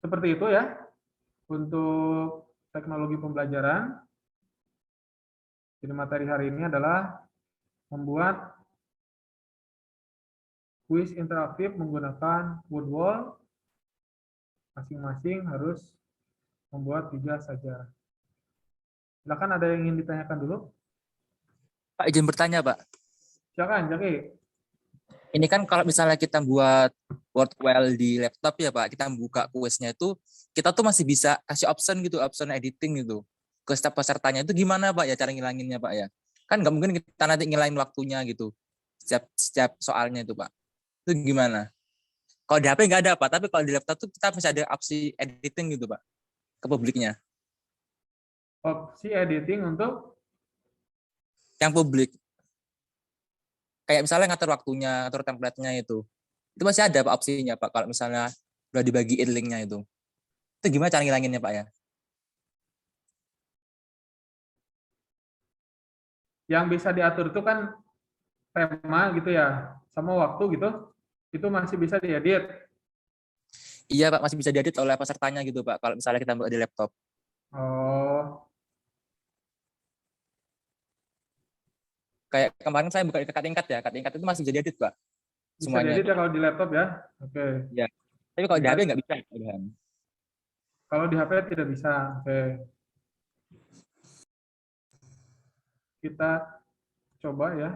Seperti itu ya, untuk teknologi pembelajaran. Jadi materi hari ini adalah membuat kuis interaktif menggunakan word wall. Masing-masing harus membuat 3 saja. Silakan, ada yang ingin ditanyakan dulu? Pak, izin bertanya, Pak. Silakan, Jaki. Ini kan kalau misalnya kita buat word wall di laptop ya, Pak, kita buka kuisnya itu, kita tuh masih bisa kasih option gitu, option editing gitu. Ke setiap pesertanya itu gimana, Pak, ya cara ngilanginnya, Pak, ya? Kan nggak mungkin kita nanti ngilangin waktunya gitu. Setiap soalnya itu, Pak. Itu gimana? Kalau di HP nggak ada, Pak, tapi kalau di laptop tuh kita bisa ada opsi editing gitu, Pak, ke publiknya. Opsi editing untuk yang publik. Kayak misalnya ngatur waktunya, ngatur template-nya itu masih ada Pak opsinya Pak kalau misalnya udah dibagiin link-nya itu. Itu gimana cara ngilanginnya Pak ya? Yang bisa diatur itu kan tema gitu ya, sama waktu gitu, itu masih bisa diedit. Iya Pak, masih bisa diedit oleh pesertanya gitu Pak, kalau misalnya kita buka di laptop. Oh, Kayak kemarin saya buka di Kat Tingkat itu masih bisa diedit Pak, bisa semuanya. diedit ya kalau di laptop ya. Oke. Ya. Tapi kalau di Bisa. HP nggak bisa. Kalau di HP tidak bisa. Oke. Kita coba ya.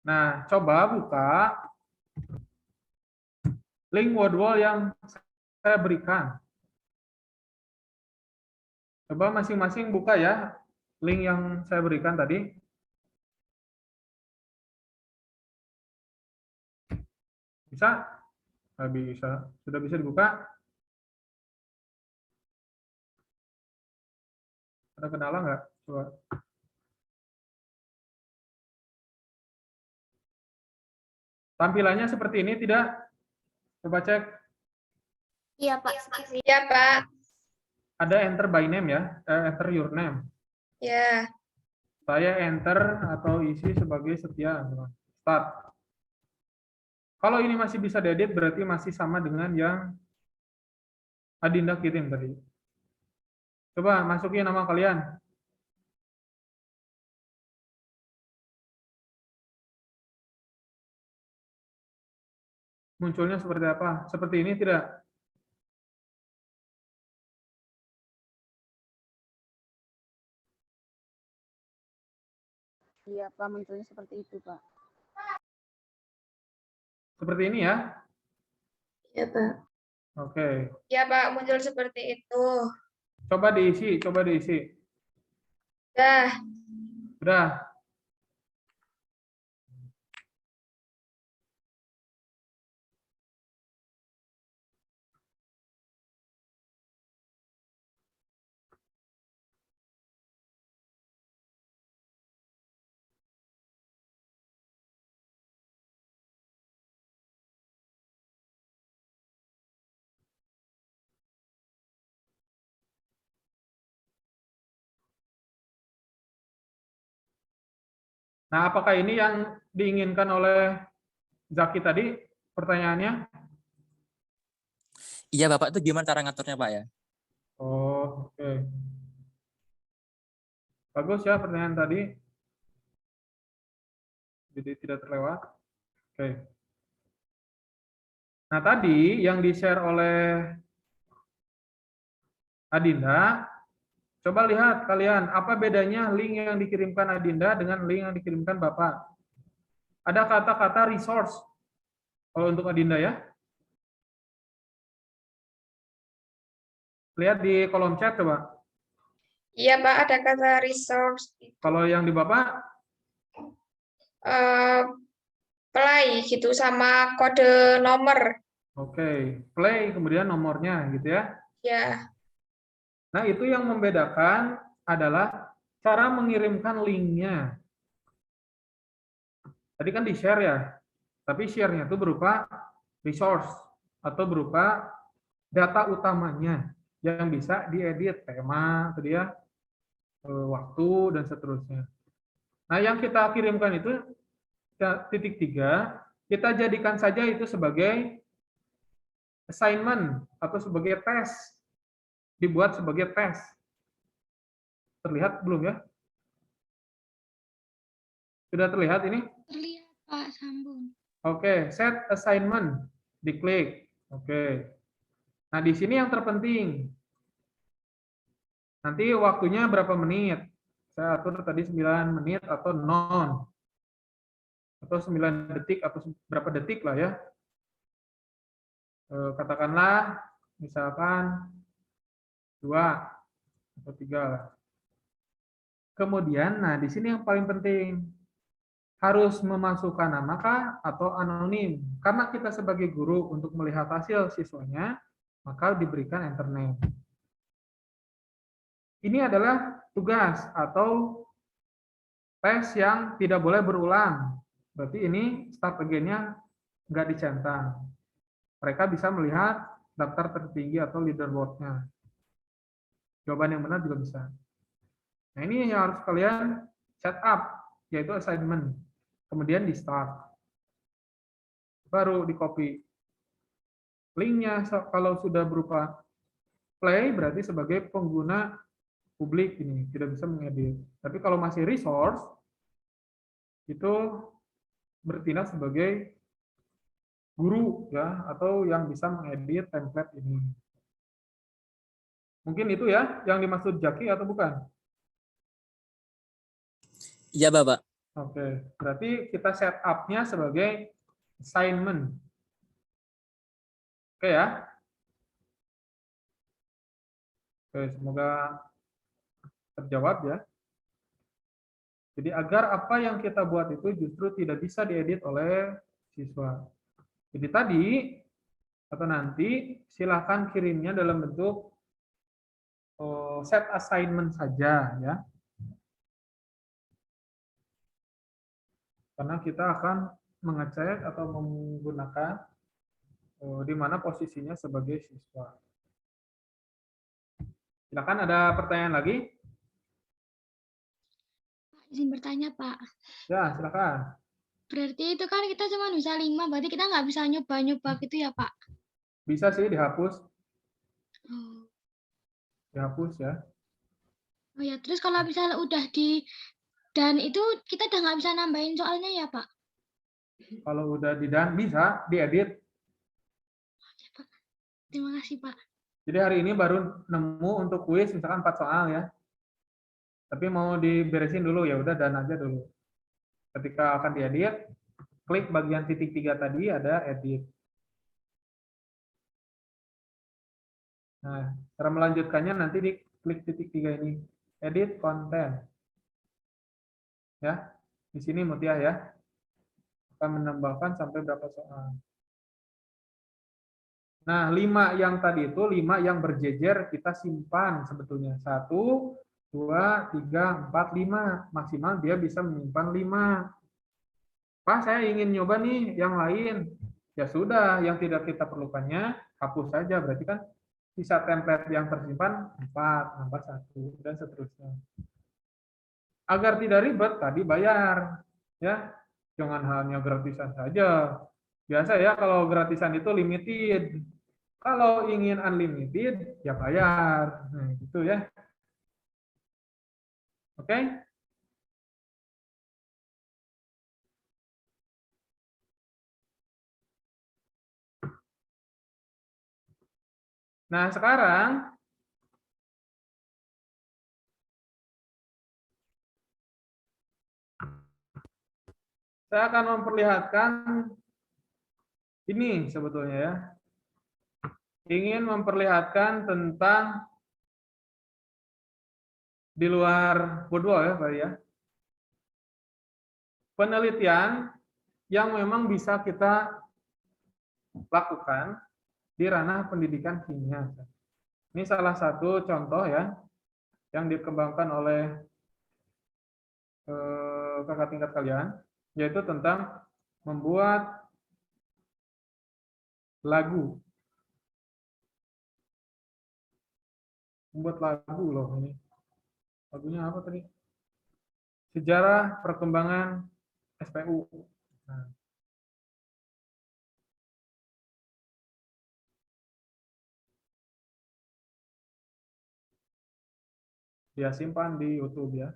Nah, coba buka link Wordwall yang saya berikan. Coba masing-masing buka ya link yang saya berikan tadi. Bisa? Nggak bisa. Sudah bisa dibuka? Ada kendala nggak? Coba. Tampilannya seperti ini tidak? Coba cek. Iya, Pak. Iya, Pak. Ada enter by name ya, enter your name. Ya. Saya enter atau isi sebagai Setia. Start. Kalau ini masih bisa diedit berarti masih sama dengan yang Adinda kirim tadi. Coba masukin nama kalian. Munculnya seperti apa? Seperti ini tidak? Iya, Pak, munculnya seperti itu, Pak. Seperti ini ya? Iya, Pak. Oke. Iya, Pak, muncul seperti itu. Coba diisi, coba diisi. Dah. Udah. Nah, apakah ini yang diinginkan oleh Zaki tadi? Pertanyaannya? Iya Bapak, itu gimana cara ngaturnya Pak ya? Oh, oke. Bagus ya pertanyaan tadi. Jadi tidak terlewat. Oke. Nah, tadi yang di-share oleh Adinda, coba lihat kalian, apa bedanya link yang dikirimkan Adinda dengan link yang dikirimkan Bapak? Ada kata-kata resource, kalau untuk Adinda ya. Lihat di kolom chat coba. Iya, Pak, ada kata resource. Kalau yang di Bapak, Play gitu sama kode nomor. oke, play kemudian nomornya gitu ya. Ya. Nah, itu yang membedakan adalah cara mengirimkan linknya. Tadi kan di-share ya, tapi share-nya itu berupa resource atau berupa data utamanya yang bisa diedit, tema, tadi ya, waktu, dan seterusnya. Nah, yang kita kirimkan itu titik 3, kita jadikan saja itu sebagai assignment atau sebagai tes, dibuat sebagai tes. Terlihat belum ya? Sudah terlihat ini? Terlihat, Pak, sambung. Oke, set assignment, diklik. Oke. Nah, di sini yang terpenting. Nanti waktunya berapa menit? Saya atur tadi 9 menit atau non. Atau 9 detik atau berapa detik lah ya. Katakanlah misalkan 2 atau 3 lah. Kemudian, nah di sini yang paling penting. Harus memasukkan nama kah atau anonim. Karena kita sebagai guru untuk melihat hasil siswanya, maka diberikan enter name. Ini adalah tugas atau tes yang tidak boleh berulang. Berarti ini start again-nya nggak dicentang. Mereka bisa melihat daftar tertinggi atau leaderboard-nya. Jawaban yang benar juga bisa. Nah, ini yang harus kalian set up, yaitu assignment. Kemudian di start. Baru di copy. Linknya kalau sudah berupa play, berarti sebagai pengguna publik ini, tidak bisa mengedit. Tapi kalau masih resource, itu bertindak sebagai guru ya, atau yang bisa mengedit template ini. Mungkin itu ya yang dimaksud Jaki atau bukan? Iya, Bapak. Oke, berarti kita set up-nya sebagai assignment. Oke ya. Oke, semoga terjawab ya. Jadi agar apa yang kita buat itu justru tidak bisa diedit oleh siswa. Jadi tadi atau nanti silakan kirimnya dalam bentuk set assignment saja ya. Karena kita akan mengecek atau menggunakan di mana posisinya sebagai siswa. Silakan, ada pertanyaan lagi? Pak, izin bertanya, Pak. Ya, silakan. Berarti itu kan kita cuma bisa 5, berarti kita nggak bisa nyoba-nyoba gitu ya, Pak? Bisa sih dihapus, Oh. dihapus ya. Oh ya, terus kalau misalnya udah dan itu kita udah nggak bisa nambahin soalnya ya, Pak? Kalau udah dan bisa diedit. Oke, Pak. Terima kasih, Pak. Jadi hari ini baru nemu untuk kuis misalkan 4 soal ya. Tapi mau diberesin dulu ya udah dan aja dulu. Ketika akan diedit, klik bagian titik 3 tadi ada edit. Nah, cara melanjutkannya nanti di klik titik 3 ini, edit konten. Ya, di sini Mutia ya. Akan menambahkan sampai berapa soal. Nah, 5 yang tadi itu 5 yang berjejer kita simpan sebetulnya. 1, 2, 3, 4, 5. Maksimal dia bisa menyimpan 5. Pak, saya ingin nyoba nih yang lain. Ya sudah, yang tidak kita perlukannya hapus saja. Berarti kan sisa template yang tersimpan 4, nambah 1, dan seterusnya. Agar tidak ribet, tadi bayar. Ya, jangan hanya gratisan saja. Biasa ya kalau gratisan itu limited. Kalau ingin unlimited, ya bayar. Nah, gitu ya. Oke? Nah, sekarang saya akan memperlihatkan ini sebetulnya ya. Ingin memperlihatkan tentang di luar bodol ya, Pak ya. Penelitian yang memang bisa kita lakukan di ranah pendidikan kimia. Ini salah satu contoh ya yang dikembangkan oleh kakak tingkat kalian, yaitu tentang membuat lagu. Membuat lagu loh ini. Lagunya apa tadi? Sejarah perkembangan SPU. Nah, dia simpan di YouTube ya.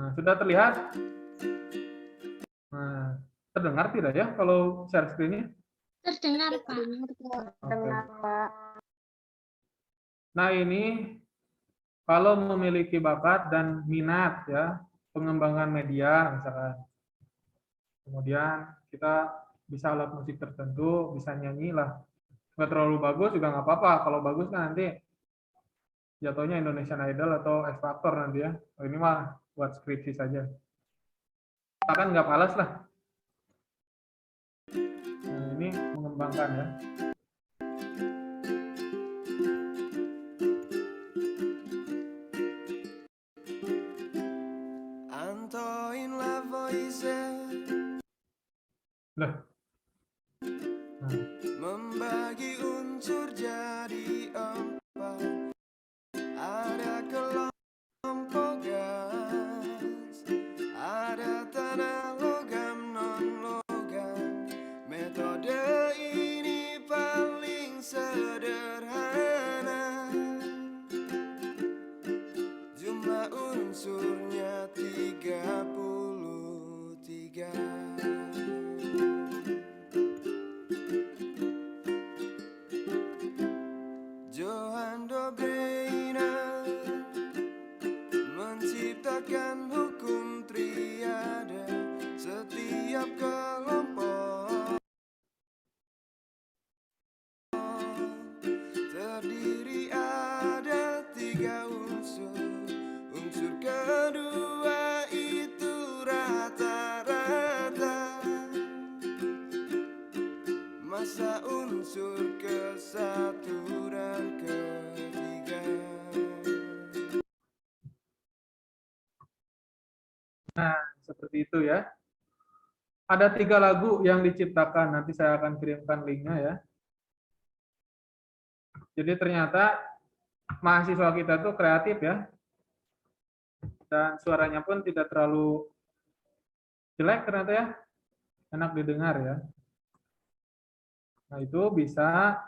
Nah, sudah terlihat? Nah, terdengar tidak ya kalau share screen-nya? Terdengar, Pak. Dengar, Pak. Nah, ini kalau memiliki bakat dan minat ya, pengembangan media misalkan. Kemudian kita bisa alat musik tertentu, bisa nyanyi lah. Nggak terlalu bagus juga nggak apa-apa. Kalau bagus kan nanti jatuhnya Indonesian Idol atau X Factor nanti ya. Oh, ini mah buat skripsi saja. Kita kan nggak malas lah. Nah, ini mengembangkan ya. Lah. Nah. Membagi unsur jadi empat, ada kelompok gas, ada tanah logam non logam. Metode ini paling sederhana, jumlah unsurnya 33. Johann Dobreina menciptakan hukum triada, setiap kelompok terdiri ada 3 unsur. Unsur kedua itu rata-rata, masa unsur ke-1 dan ke-3. Nah, seperti itu ya. Ada 3 lagu yang diciptakan, nanti saya akan kirimkan linknya ya. Jadi ternyata mahasiswa kita tuh kreatif ya. Dan suaranya pun tidak terlalu jelek ternyata ya. Enak didengar ya. Nah, itu bisa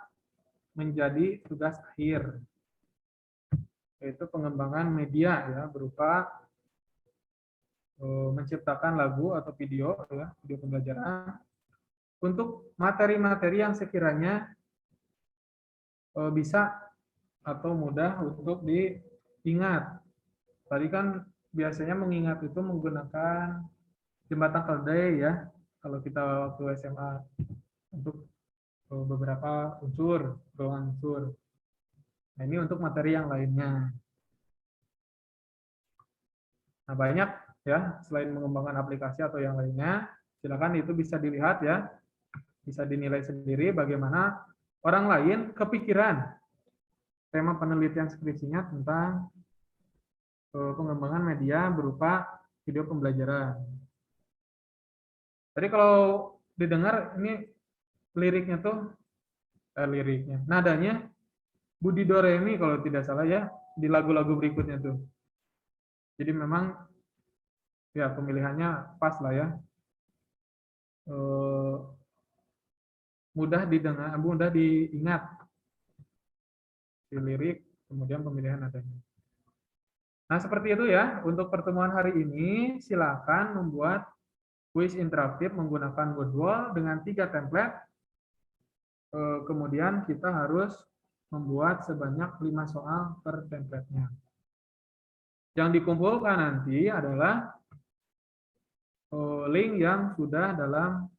menjadi tugas akhir, yaitu pengembangan media ya, berupa menciptakan lagu atau video ya, video pembelajaran untuk materi-materi yang sekiranya bisa atau mudah untuk diingat. Tadi kan biasanya mengingat itu menggunakan jembatan keledai ya, kalau kita waktu SMA untuk beberapa unsur, golongan unsur. Nah, ini untuk materi yang lainnya. Nah, banyak ya, selain mengembangkan aplikasi atau yang lainnya, silakan itu bisa dilihat ya, bisa dinilai sendiri bagaimana orang lain kepikiran tema penelitian skripsinya tentang pengembangan media berupa video pembelajaran. Jadi kalau didengar ini liriknya tuh, nadanya Budi Doremi kalau tidak salah ya, di lagu-lagu berikutnya tuh. Jadi memang ya pemilihannya pas lah ya. Mudah didengar, mudah diingat si lirik, kemudian pemilihan nadanya. Nah, seperti itu ya. Untuk pertemuan hari ini, silakan membuat kuis interaktif menggunakan Woodwall dengan 3 template. Kemudian kita harus membuat sebanyak 5 soal per template-nya. Yang dikumpulkan nanti adalah link yang sudah dalam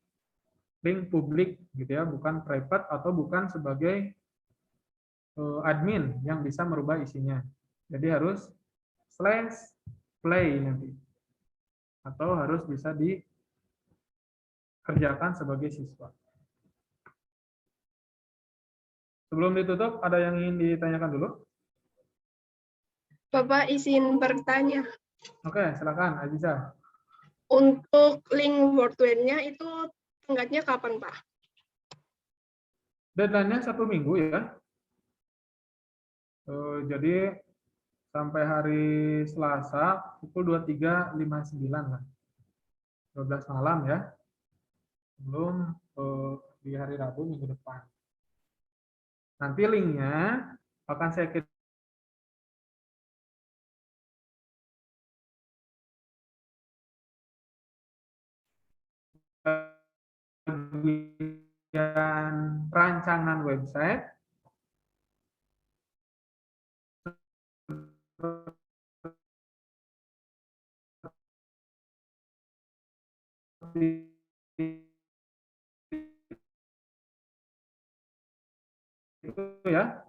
link publik gitu ya, bukan private atau bukan sebagai admin yang bisa merubah isinya. Jadi harus /play nanti, atau harus bisa dikerjakan sebagai siswa. Sebelum ditutup, ada yang ingin ditanyakan dulu? Bapak izin bertanya. Oke, silakan Aziza. Untuk link Wordway-nya itu tenggatnya kapan, Pak? Deadline-nya 1 minggu ya. Jadi sampai hari Selasa pukul 23.59 lah. 12 malam ya. Belum di hari Rabu minggu depan. Nanti linknya akan saya kirim bagian rancangan website. Itu ya.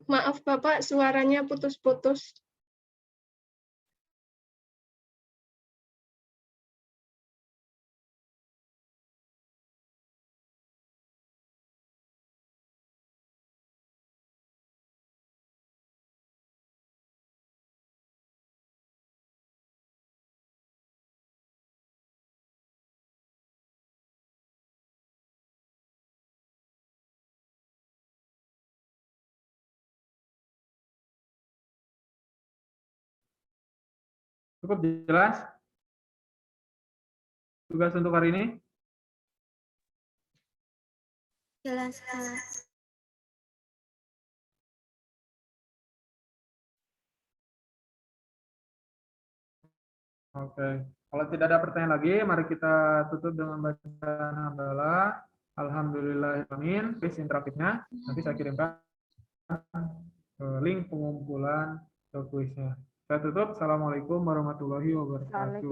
Maaf Bapak, suaranya putus-putus. Cukup jelas tugas untuk hari ini? Jelas, Kak. Oke. Kalau tidak ada pertanyaan lagi, mari kita tutup dengan bacaan hamdalah. Alhamdulillahirrahmanirrahim. Quiz interaktifnya nanti saya kirimkan link pengumpulan ke kuisnya. Saya tutup. Assalamualaikum warahmatullahi wabarakatuh.